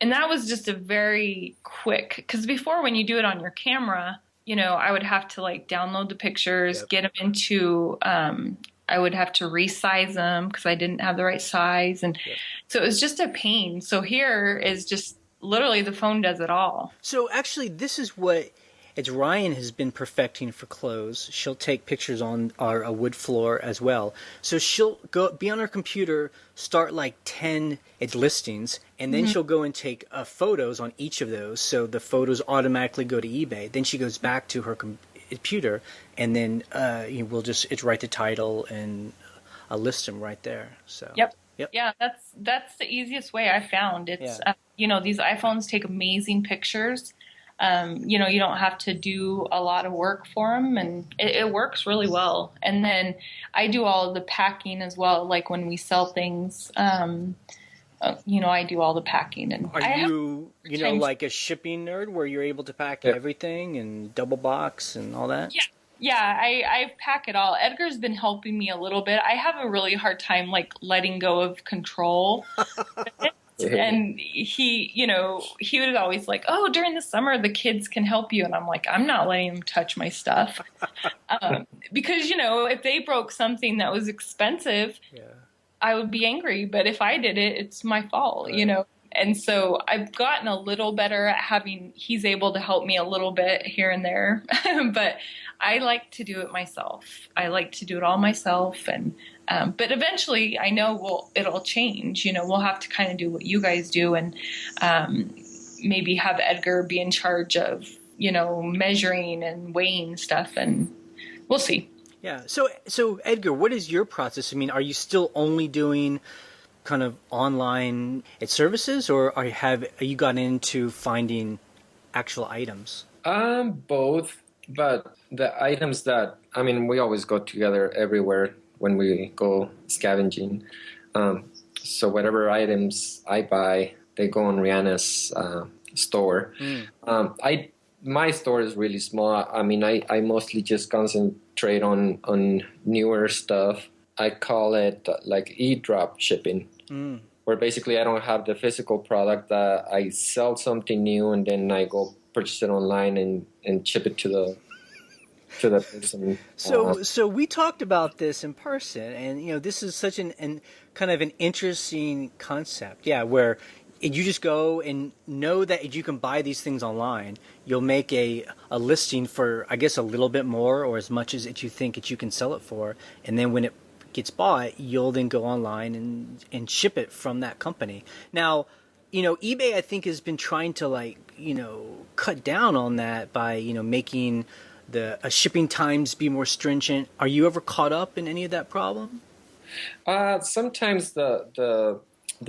And that was just a very quick, because before when you do it on your camera, I would have to like download the pictures, get them into, I would have to resize them because I didn't have the right size. And so it was just a pain. So here is just literally the phone does it all. So actually this is what Ryan has been perfecting for clothes. She'll take pictures on a wood floor as well. So she'll be on her computer, start like 10 listings, and then she'll go and take photos on each of those. So the photos automatically go to eBay. Then she goes back to her computer, and then it's write the title and list them right there. So Yep. Yeah, that's the easiest way I found. It's these iPhones take amazing pictures. You don't have to do a lot of work for them, and it works really well. And then I do all of the packing as well. Like when we sell things, I do all the packing. And are you, like a shipping nerd where you're able to pack everything and double box and all that? Yeah, I pack it all. Edgar's been helping me a little bit. I have a really hard time like letting go of control. And he was always like, oh, during the summer, the kids can help you. And I'm like, I'm not letting them touch my stuff. Because, if they broke something that was expensive, I would be angry. But if I did it, it's my fault, And so I've gotten a little better at he's able to help me a little bit here and there. But I like to do it myself. I like to do it all myself. And but eventually I know it'll change. We'll have to kind of do what you guys do, and maybe have Edgar be in charge of, measuring and weighing stuff, and we'll see. Yeah. So Edgar, what is your process? I mean, are you still only doing kind of online services, or have you gotten into finding actual items? Both, but the items we always go together everywhere when we go scavenging. So whatever items I buy, they go on Rihanna's store. I my store is really small. I mean, I mostly just concentrate on newer stuff. I call it like e-drop shipping, where basically I don't have the physical product. I sell something new and then I go purchase it online and ship it to the person. So we talked about this in person, and this is such an kind of an interesting concept. Yeah, where you just go and know that you can buy these things online. You'll make a listing for, I guess, a little bit more or as much as you think that you can sell it for, and then when it gets bought, you'll then go online and ship it from that company. Now, eBay I think has been trying to cut down on that by making the shipping times be more stringent. Are you ever caught up in any of that problem? Sometimes the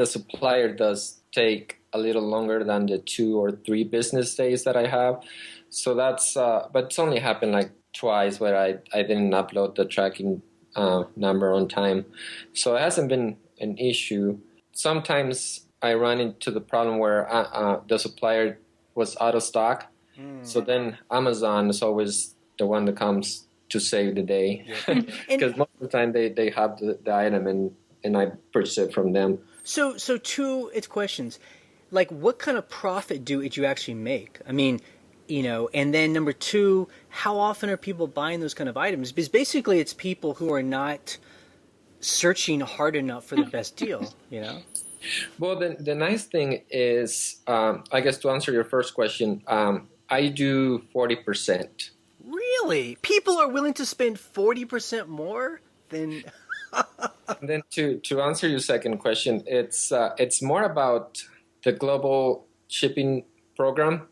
supplier does take a little longer than the 2 or 3 business days that I have. So that's, but it's only happened like twice where I didn't upload the tracking number on time. So it hasn't been an issue. Sometimes I run into the problem where the supplier was out of stock. So then Amazon is always the one that comes to save the day. Because most of the time they have the item and I purchase it from them. So two questions. Like, what kind of profit do you actually make? I mean, and then number 2, how often are people buying those kind of items? Because basically it's people who are not searching hard enough for the best deal, Well, the nice thing is, I guess to answer your first question, I do 40%. Really? People are willing to spend 40% more than... And then to answer your second question, it's more about the global shipping program.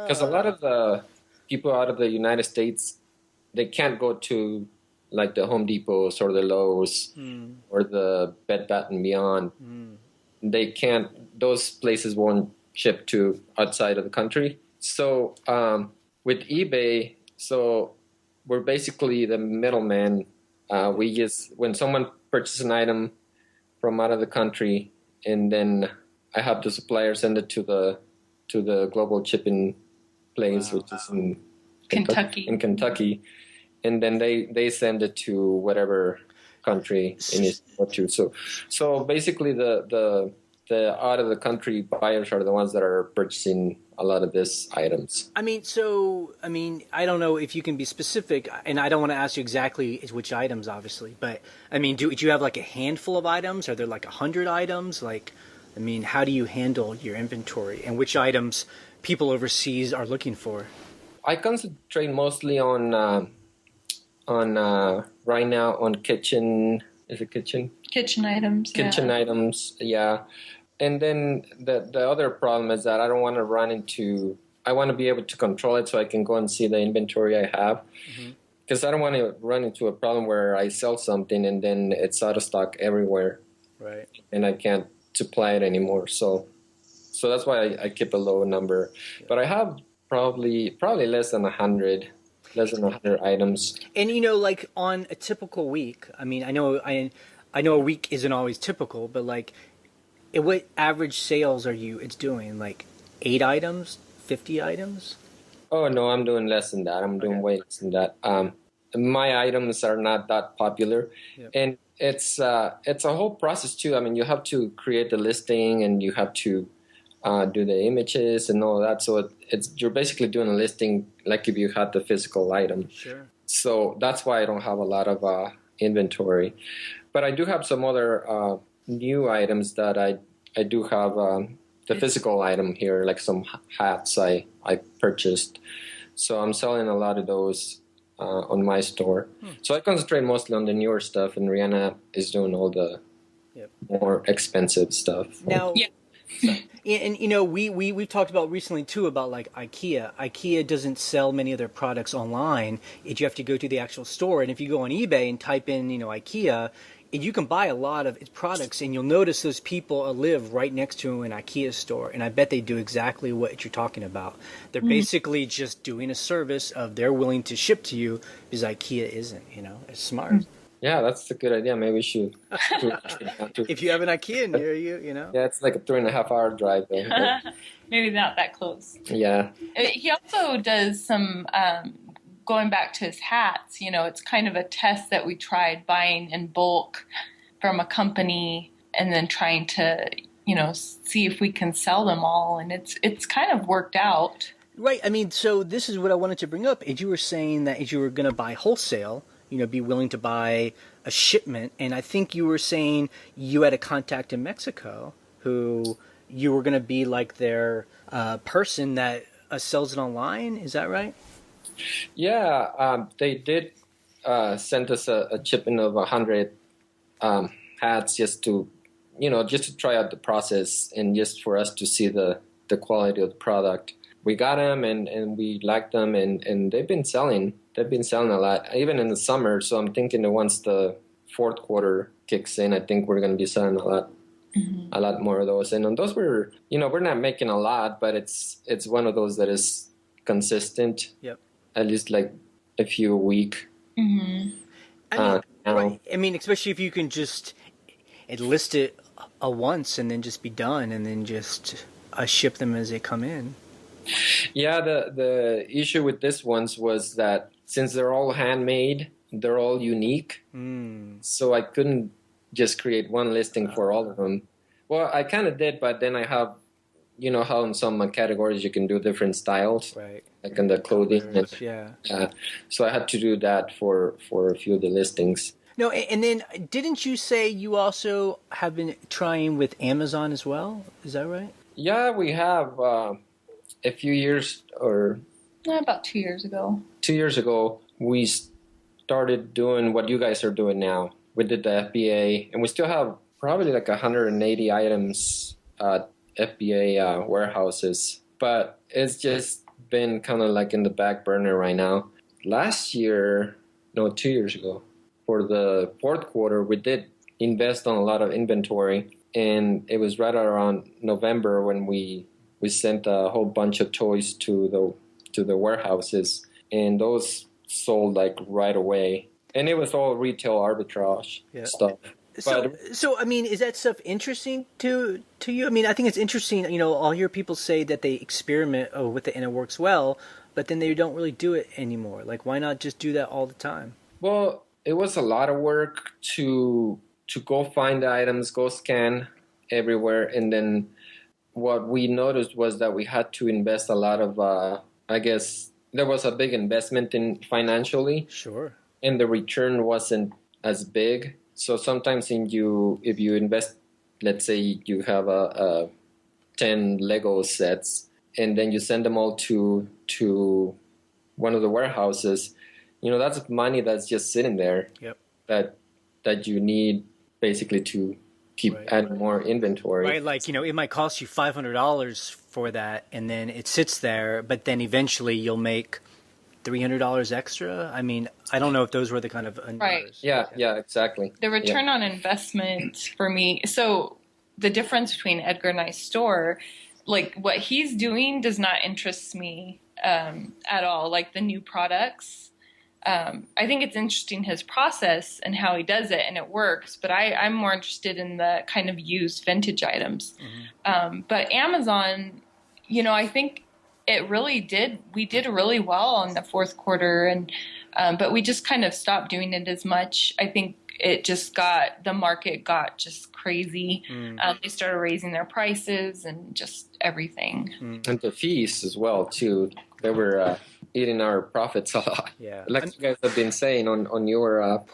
Because a lot of the people out of the United States, they can't go to like the Home Depots or the Lowe's or the Bed Bath & Beyond. They can't, those places won't ship to outside of the country. So with eBay, so we're basically the middleman. We just, when someone purchases an item from out of the country, and then I have the supplier send it to the global shipping place, which is in Kentucky, and then they send it to whatever country it needs to go to. So basically the out of the country buyers are the ones that are purchasing a lot of these items. I mean, I don't know if you can be specific, and I don't want to ask you exactly which items, obviously, but I mean, do you have like a handful of items? Are there like 100 items? Like, I mean, how do you handle your inventory, and which items people overseas are looking for? I concentrate mostly on right now on kitchen. Is it kitchen? Kitchen items. Kitchen items, yeah. And then the other problem is that I don't want to run into. I want to be able to control it so I can go and see the inventory I have. Because I don't want to run into a problem where I sell something and then it's out of stock everywhere, right? And I can't supply it anymore. So that's why I keep a low number. Yeah. But I have probably less than 100 items. And like on a typical week, I mean, I know a week isn't always typical, but like, what average sales are it's doing? Like 8 items, 50 items? Oh no, I'm doing less than that. I'm doing way less than that. My items are not that popular, and it's a whole process too. I mean, you have to create the listing, and you have to do the images and all that. So you're basically doing a listing like if you had the physical item. Sure. So that's why I don't have a lot of inventory, but I do have some other new items that I do have the physical item here, like some hats I purchased. So I'm selling a lot of those on my store. So I concentrate mostly on the newer stuff, and Rihanna is doing all the more expensive stuff. Now, and we've talked about recently too about like IKEA. IKEA doesn't sell many of their products online. You have to go to the actual store, and if you go on eBay and type in IKEA, you can buy a lot of its products, and you'll notice those people live right next to an IKEA store, and I bet they do exactly what you're talking about. They're basically just doing a service of they're willing to ship to you because IKEA isn't. It's smart. Yeah, that's a good idea. Maybe we should. If you have an IKEA near you, Yeah, it's like a 3.5 hour drive though. But, Maybe not that close. yeah. He also does some, going back to his hats, it's kind of a test that we tried buying in bulk from a company and then trying to, see if we can sell them all. And it's kind of worked out. Right. I mean, so this is what I wanted to bring up. Is you were saying that as you were going to buy wholesale, be willing to buy a shipment. And I think you were saying you had a contact in Mexico who you were going to be like their person that sells it online. Is that right? Yeah, they did send us a shipment of 100 hats just to try out the process and just for us to see the quality of the product. We got them and we liked them and they've been selling. They've been selling a lot, even in the summer. So I'm thinking that once the fourth quarter kicks in, I think we're going to be selling a lot more of those. And on those we're not making a lot, but it's one of those that is consistent. Yep. At least like a few a week. Mm-hmm. Right. I mean, especially if you can just list it once and then just be done and then just ship them as they come in. Yeah, the issue with this ones was that since they're all handmade, they're all unique. So I couldn't just create one listing for all of them. Well, I kind of did, but then I have, how in some categories you can do different styles, right? Like in the clothing. So I had to do that for a few of the listings. No, and then didn't you say you also have been trying with Amazon as well? Is that right? Yeah, we have a few years or... About 2 years ago. 2 years ago, we started doing what you guys are doing now. We did the FBA, and we still have probably like 180 items at FBA warehouses. But it's just been kind of like in the back burner right now. 2 years ago, for the fourth quarter, we did invest on a lot of inventory. And it was right around November when we sent a whole bunch of toys to the warehouses. And those sold like right away. And it was all retail arbitrage stuff. So I mean, is that stuff interesting to you? I mean, I think it's interesting. I'll hear people say that they experiment with it and it works well, but then they don't really do it anymore. Like, why not just do that all the time? Well, it was a lot of work to go find the items, go scan everywhere, and then what we noticed was that we had to invest a lot of. I guess there was a big investment in financially. Sure. And the return wasn't as big. So sometimes if you invest, let's say you have a 10 Lego sets, and then you send them all to one of the warehouses, that's money that's just sitting there. Yep. That you need basically to keep adding more inventory. Right, like, it might cost you $500 for that, and then it sits there, but then eventually you'll make $300 extra. I mean, I don't know if those were the kind of numbers. Right. Yeah, exactly. The return on investment for me, so the difference between Edgar and I's store, like what he's doing does not interest me at all, like the new products. I think it's interesting his process and how he does it, and it works. But I'm more interested in the kind of used vintage items. Mm-hmm. But Amazon, I think it really did. We did really well in the fourth quarter, and but we just kind of stopped doing it as much. I think the market got just crazy. They started raising their prices and just everything. And the fees as well too. They were eating our profits a lot. Yeah, like you guys have been saying on your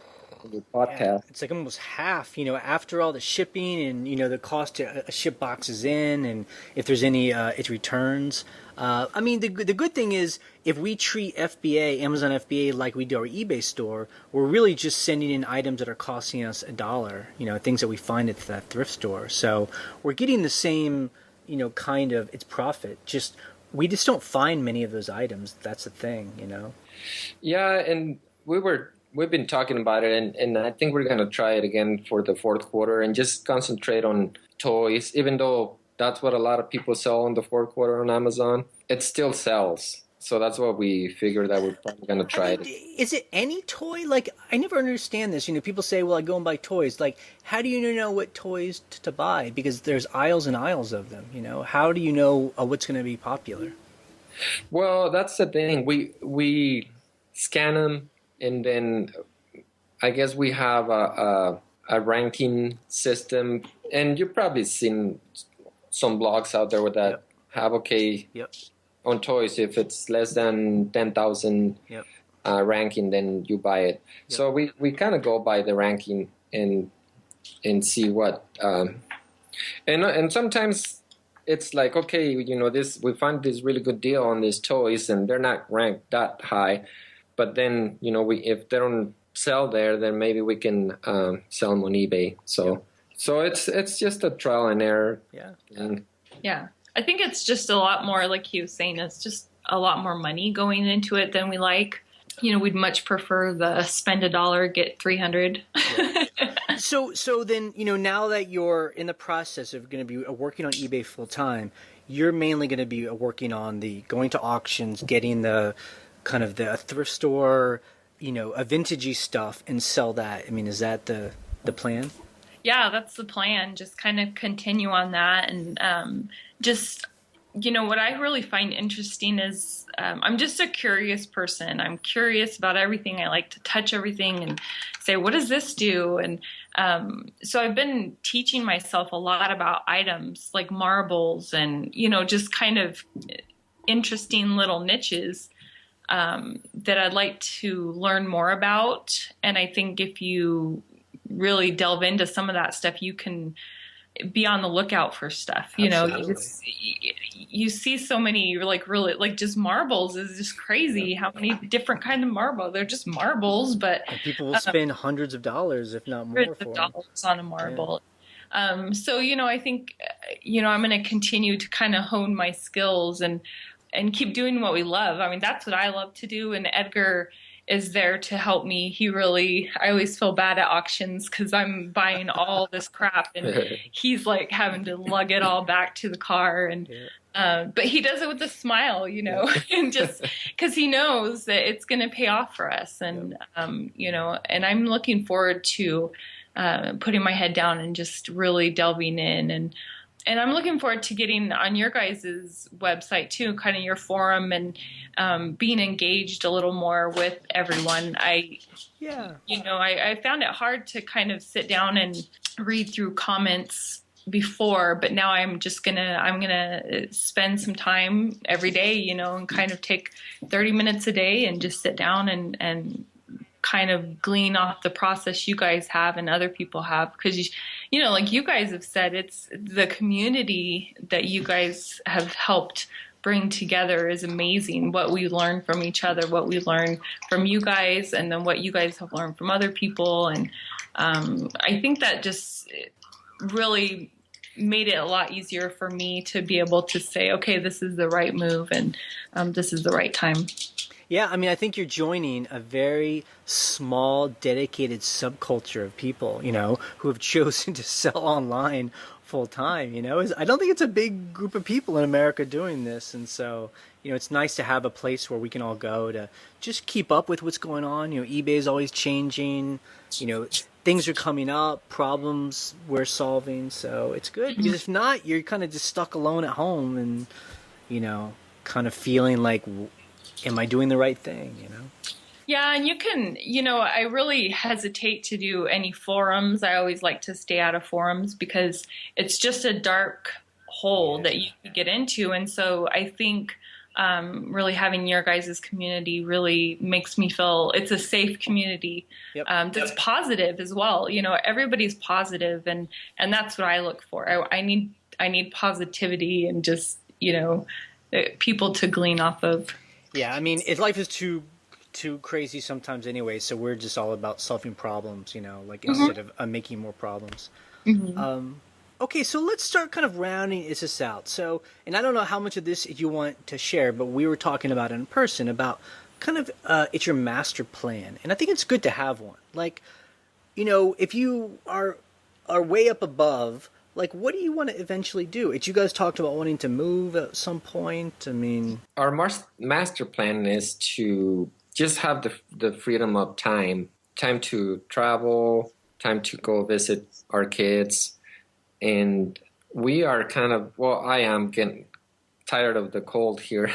podcast. Yeah, it's like almost half. After all the shipping and the cost to ship boxes in, and if there's any its returns. I mean, the good thing is if we treat Amazon FBA like we do our eBay store, we're really just sending in items that are costing us $1, things that we find at that thrift store. So we're getting the same, kind of its profit. We just don't find many of those items. That's the thing, Yeah, and we've been talking about it, and I think we're gonna try it again for the fourth quarter and just concentrate on toys, even though that's what a lot of people sell in the fourth quarter on Amazon. It still sells. So that's what we figured that we're probably gonna I try mean, it. is it any toy? Like, I never understand this. People say, well, I go and buy toys. Like, how do you know what toys to buy? Because there's aisles and aisles of them, How do you know what's going to be popular? Well, that's the thing. We scan them, and then I guess we have a ranking system, and you've probably seen some blogs out there with that Yep. have okay Yep. on toys. If it's less than 10,000 Yep. ranking, then you buy it. Yep. So we kind of go by the ranking and see what and sometimes it's like, okay, this, we find this really good deal on these toys and they're not ranked that high, but then we, if they don't sell there, then maybe we can sell them on eBay. So it's just a trial and error thing. Yeah. I think it's just a lot more, like he was saying, it's just a lot more money going into it than we like. We'd much prefer the spend $1, get 300. Yeah. So then, now that you're in the process of going to be working on eBay full time, you're mainly going to be working on the going to auctions, getting the kind of the thrift store, a vintagey stuff and sell that. I mean, is that the plan? Yeah, that's the plan. Just kind of continue on that. And just, what I really find interesting is I'm just a curious person. I'm curious about everything. I like to touch everything and say, what does this do? And so I've been teaching myself a lot about items like marbles and, just kind of interesting little niches that I'd like to learn more about. And I think if you really delve into some of that stuff, you can be on the lookout for stuff. You see so many, like, really, like, just marbles is just crazy. How many different kind of marble? They're just marbles, but and people will spend hundreds of dollars, if not more, hundreds for of them. dollars on a marble. So I think I'm going to continue to kind of hone my skills and keep doing what we love. I mean, that's what I love to do. And Edgar is there to help me. I always feel bad at auctions because I'm buying all this crap and he's like having to lug it all back to the car. And but he does it with a smile, and just because he knows that it's going to pay off for us. And and I'm looking forward to putting my head down and just really delving in. And I'm looking forward to getting on your guys' website too, kind of your forum, and being engaged a little more with everyone. I found it hard to kind of sit down and read through comments before, but now I'm gonna spend some time every day, and kind of take 30 minutes a day and just sit down and kind of glean off the process you guys have and other people have, because like you guys have said, it's the community that you guys have helped bring together is amazing. What we learn from each other, what we learn from you guys, and then what you guys have learned from other people. And I think that just really made it a lot easier for me to be able to say, okay, this is the right move and this is the right time. Yeah, I mean, I think you're joining a very small, dedicated subculture of people, who have chosen to sell online full time. I don't think it's a big group of people in America doing this, and so it's nice to have a place where we can all go to just keep up with what's going on. eBay is always changing. Things are coming up, problems we're solving, so it's good, because if not, you're kind of just stuck alone at home and kind of feeling like, am I doing the right thing, Yeah, and you can, I really hesitate to do any forums. I always like to stay out of forums because it's just a dark hole that you can get into. And so I think really having your guys' community really makes me feel it's a safe community. That's positive as well. Everybody's positive, and that's what I look for. I need positivity and just, people to glean off of. Yeah, I mean, life is too crazy sometimes anyway, so we're just all about solving problems, instead of making more problems. Okay, so let's start kind of rounding this out. So, and I don't know how much of this you want to share, but we were talking about it in person about kind of it's your master plan, and I think it's good to have one. Like, if you are way up above Like, what do you want to eventually do? You guys talked about wanting to move at some point. I mean, Our master plan is to just have the freedom of time to travel, time to go visit our kids. And we are kind of, well, I am getting tired of the cold here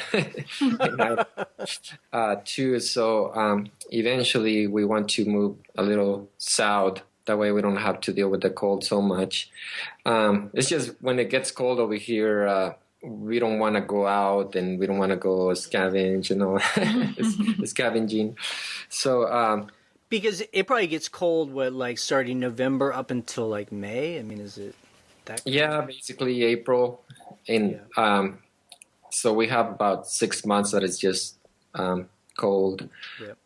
too. So eventually we want to move a little south. That way we don't have to deal with the cold so much. It's just when it gets cold over here, we don't want to go out and we don't want to go scavenge, it's scavenging. So because it probably gets cold, like starting November up until like May? I mean, is it that cold? yeah, basically April. And so we have about 6 months that is just cold. Yep.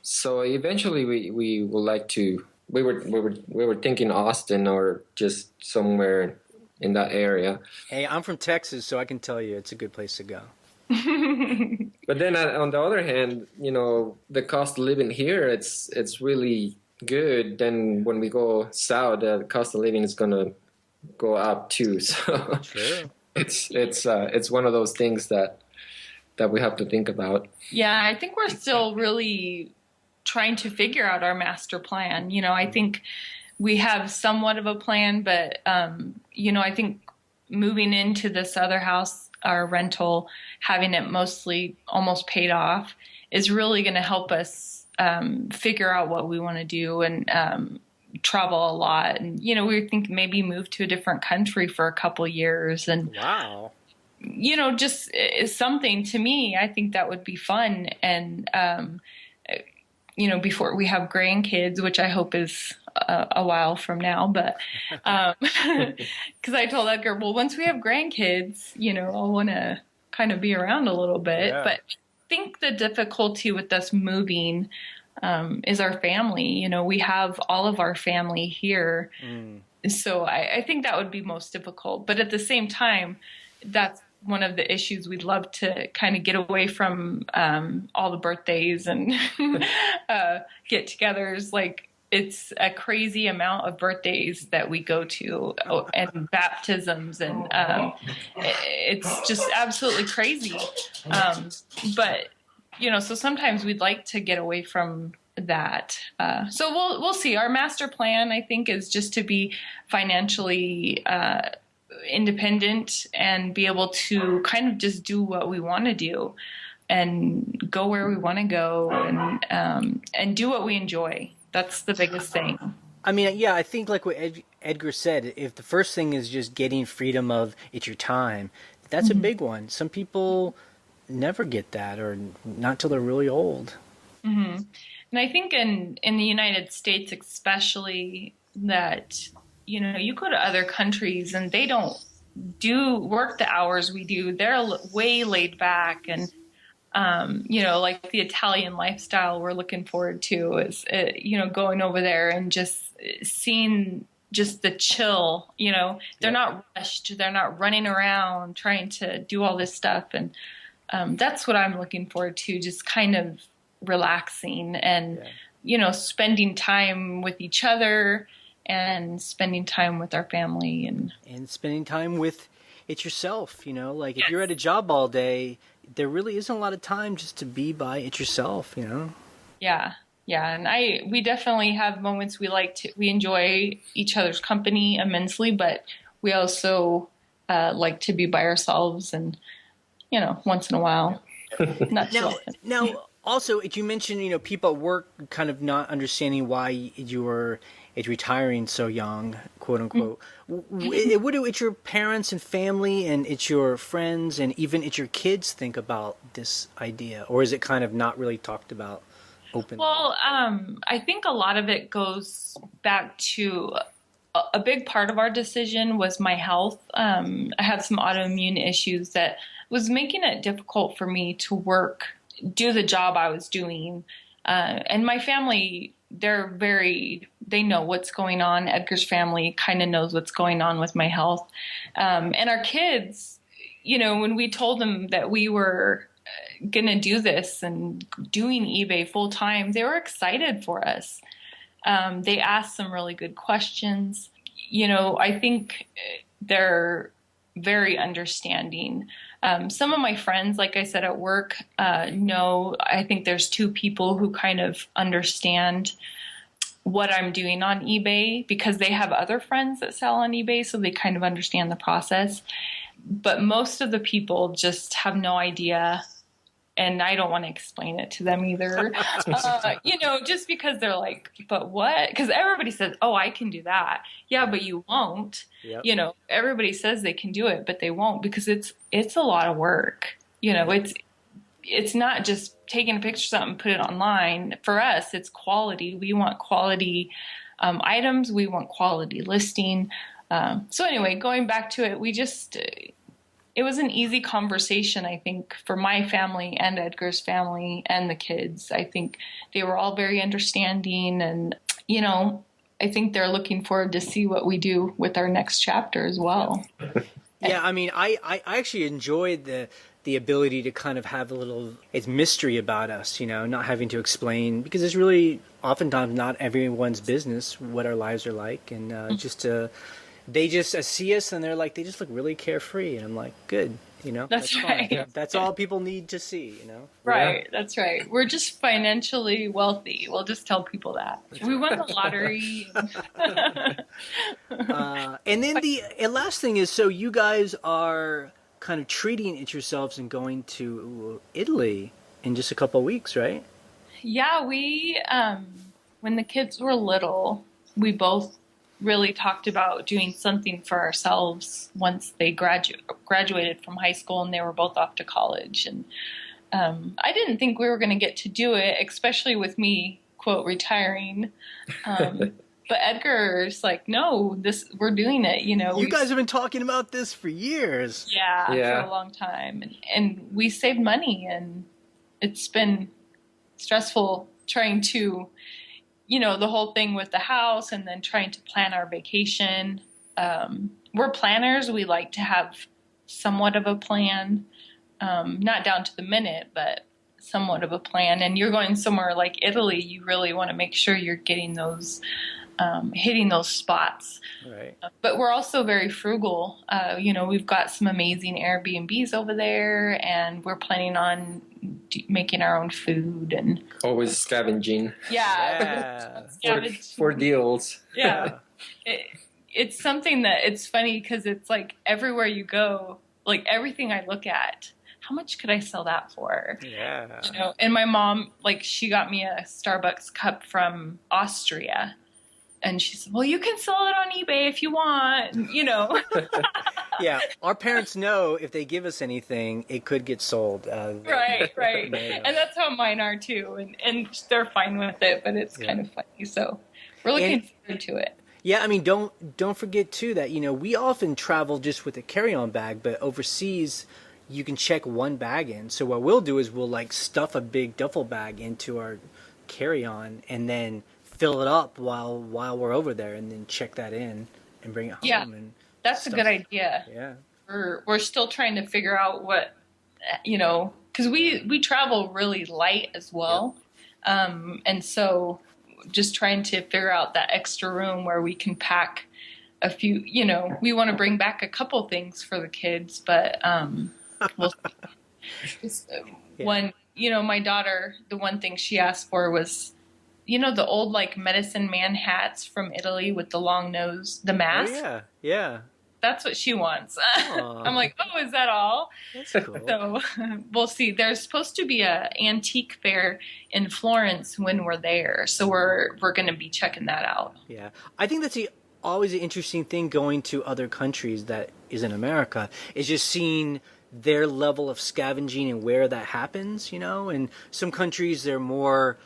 So eventually we would like to. We were thinking Austin or just somewhere in that area. Hey, I'm from Texas, so I can tell you it's a good place to go. But then on the other hand, the cost of living here, it's really good. Then when we go south, the cost of living is gonna go up too. So Sure. it's one of those things that we have to think about. Yeah, I think we're still really trying to figure out our master plan. I think we have somewhat of a plan, but I think moving into this other house, our rental, having it mostly almost paid off, is really going to help us figure out what we want to do and travel a lot. And we think maybe move to a different country for a couple years. And Wow. just is something to me. I think that would be fun. And before we have grandkids, which I hope is a while from now, but because I told Edgar, well, once we have grandkids, I'll want to kind of be around a little bit. Yeah. But I think the difficulty with us moving is our family. We have all of our family here. So I think that would be most difficult. But at the same time, that's one of the issues. We'd love to kind of get away from all the birthdays and get-togethers. Like, it's a crazy amount of birthdays that we go to and baptisms, and it's just absolutely crazy. But so sometimes we'd like to get away from that. So we'll see. Our master plan, I think, is just to be financially independent and be able to kind of just do what we want to do and go where we want to go and do what we enjoy. That's the biggest thing. I mean, yeah, I think like what Edgar said, if the first thing is just getting freedom of it's your time, that's a big one. Some people never get that, or not till they're really old. Mm-hmm. And I think in the United States especially, that you go to other countries and they don't work the hours we do. They're way laid back, and like the Italian lifestyle we're looking forward to is going over there and just seeing just the chill. They're not rushed, they're not running around trying to do all this stuff, and that's what I'm looking forward to, just kind of relaxing and spending time with each other and spending time with our family and spending time with it yourself. Like if you're at a job all day, there really isn't a lot of time just to be by it yourself. Yeah, and we definitely have moments we enjoy each other's company immensely, but we also like to be by ourselves and once in a while. Not so often. Now, also, you mentioned people at work kind of not understanding why you were retiring so young, quote unquote. What do your parents and family and it's your friends and even it's your kids think about this idea, or is it kind of not really talked about openly? Well, I think a lot of it goes back to a big part of our decision was my health. I had some autoimmune issues that was making it difficult for me to do the job I was doing. And my family, they know what's going on. Edgar's family kind of knows what's going on with my health. And our kids, when we told them that we were going to do this and doing eBay full time, they were excited for us. They asked some really good questions. I think they're very understanding. Some of my friends, like I said, at work, know, I think there's two people who kind of understand what I'm doing on eBay because they have other friends that sell on eBay, so they kind of understand the process. But most of the people just have no idea, and I don't want to explain it to them either. Just because they're like, but what? Because everybody says, oh, I can do that. Yeah, but you won't. Yep. Everybody says they can do it, but they won't because it's a lot of work. It's not just taking a picture of something, put it online. For us, it's quality. We want quality items. We want quality listing. So anyway, going back to it, it was an easy conversation, I think, for my family and Edgar's family and the kids. I think they were all very understanding, and, I think they're looking forward to see what we do with our next chapter as well. Yeah, I mean, I actually enjoyed the ability to kind of have it's mystery about us, not having to explain, because it's really oftentimes not everyone's business what our lives are like, and they just see us and they just look really carefree, and I'm like, good, That's right. fine. That's all people need to see, Right, yeah. That's right. We're just financially wealthy. We'll just tell people that. We won the lottery. And then the last thing is, so you guys are kind of treating it yourselves and going to Italy in just a couple of weeks, right? Yeah, we, when the kids were little, we both really talked about doing something for ourselves once they graduated from high school and they were both off to college. And I didn't think we were going to get to do it, especially with me, quote, retiring. But Edgar's like, no, we're doing it. You guys have been talking about this for years. Yeah. For a long time. And we saved money, and it's been stressful trying to, the whole thing with the house and then trying to plan our vacation. We're planners. We like to have somewhat of a plan, not down to the minute, but somewhat of a plan. And you're going somewhere like Italy, you really want to make sure you're getting those, hitting those spots. Right. But we're also very frugal. We've got some amazing Airbnbs over there, and we're planning on making our own food and always scavenging. Yeah. For deals. Yeah. It's something that it's funny because it's like everywhere you go, like everything I look at, how much could I sell that for? Yeah. And my mom, like, she got me a Starbucks cup from Austria. And she said, well, you can sell it on eBay if you want, Yeah, our parents know if they give us anything, it could get sold. Right. And that's how mine are too. And they're fine with it, but it's kind of funny. So we're looking forward to it. Yeah, I mean, don't forget too that, we often travel just with a carry-on bag, but overseas you can check one bag in. So what we'll do is we'll stuff a big duffel bag into our carry-on and then fill it up while we're over there, and then check that in and bring it home. Yeah, and that's a good idea. Yeah, we're still trying to figure out what, because we travel really light as well, and so just trying to figure out that extra room where we can pack a few. We want to bring back a couple things for the kids, but we'll just one. My daughter, the one thing she asked for was, the old medicine man hats from Italy with the long nose, the mask. Oh, yeah. That's what she wants. I'm like, oh, is that all? That's cool. So we'll see. There's supposed to be a antique fair in Florence when we're there, so we're going to be checking that out. Yeah, I think that's always an interesting thing going to other countries that isn't America, is just seeing their level of scavenging and where that happens. And some countries they're more.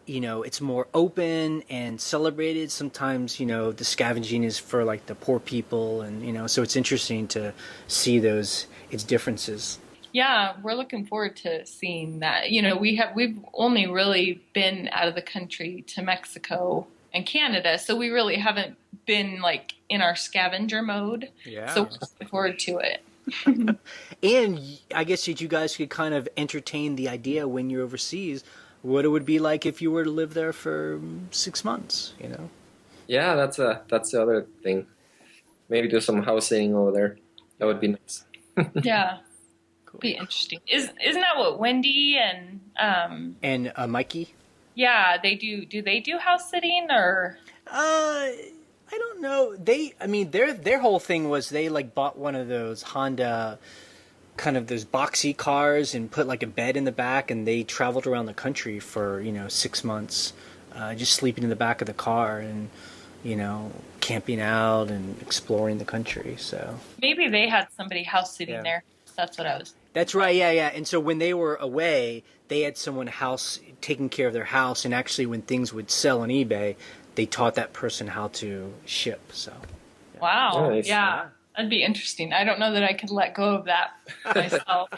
It's more open and celebrated. Sometimes, the scavenging is for the poor people, and so it's interesting to see its differences. Yeah, we're looking forward to seeing that. We've only really been out of the country to Mexico and Canada, so we really haven't been in our scavenger mode. Yeah. So we're looking forward to it. And I guess that you guys could kind of entertain the idea when you're overseas what it would be like if you were to live there for 6 months, Yeah, that's the other thing. maybe do some house sitting over there. That would be nice. Yeah. Cool. Be interesting. Isn't that what Wendy And Mikey? yeah, they do. Do they do house sitting or? I don't know. I mean, their whole thing was they like bought one of those Honda kind of those boxy cars and put like a bed in the back, and they traveled around the country for 6 months, just sleeping in the back of the car and camping out and exploring the country. So Maybe they had somebody house sitting Yeah. there. That's what I was. that's right, yeah. And so when they were away, they had someone taking care of their house, and actually when things would sell on eBay, they taught that person how to ship. So Wow. Nice. Yeah. That'd be interesting. I don't know that I could let go of that myself.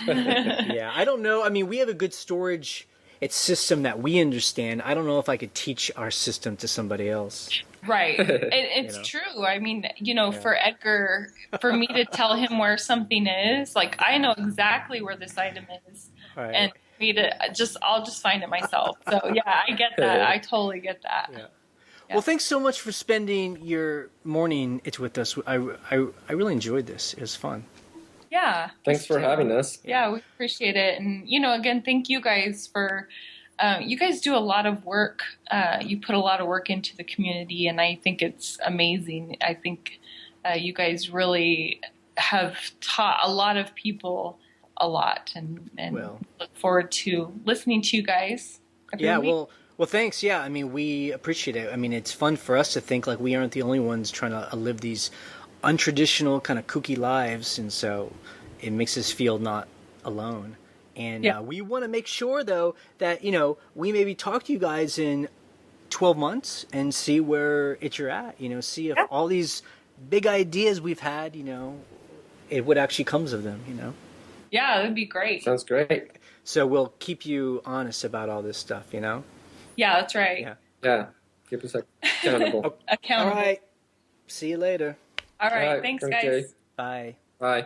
yeah, I don't know. I mean, we have a good storage system that we understand. I don't know if I could teach our system to somebody else. Right. It's true. I mean, for Edgar, for me to tell him where something is, like I know exactly where this item is. Right. And for me to I'll just find it myself. So yeah, I get that. I totally get that. Yeah. Well, thanks so much for spending your morning with us. I really enjoyed this. It was fun. Yeah. Thanks for having us. Yeah, we appreciate it. And, again, thank you guys for, you guys do a lot of work. You put a lot of work into the community, and I think it's amazing. I think you guys really have taught a lot of people a lot, and look forward to listening to you guys every week. Well, thanks. Yeah, I mean, we appreciate it. I mean, it's fun for us to think like we aren't the only ones trying to live these untraditional kind of kooky lives, and so it makes us feel not alone. And we want to make sure, though, that we maybe talk to you guys in 12 months and see where you're at. See if all these big ideas we've had, what actually comes of them. Yeah, that'd be great. Sounds great. So we'll keep you honest about all this stuff. Yeah, that's right. Yeah. Keep us accountable. Accountable. All right. See you later. All right. Thanks, guys. Bye. Bye.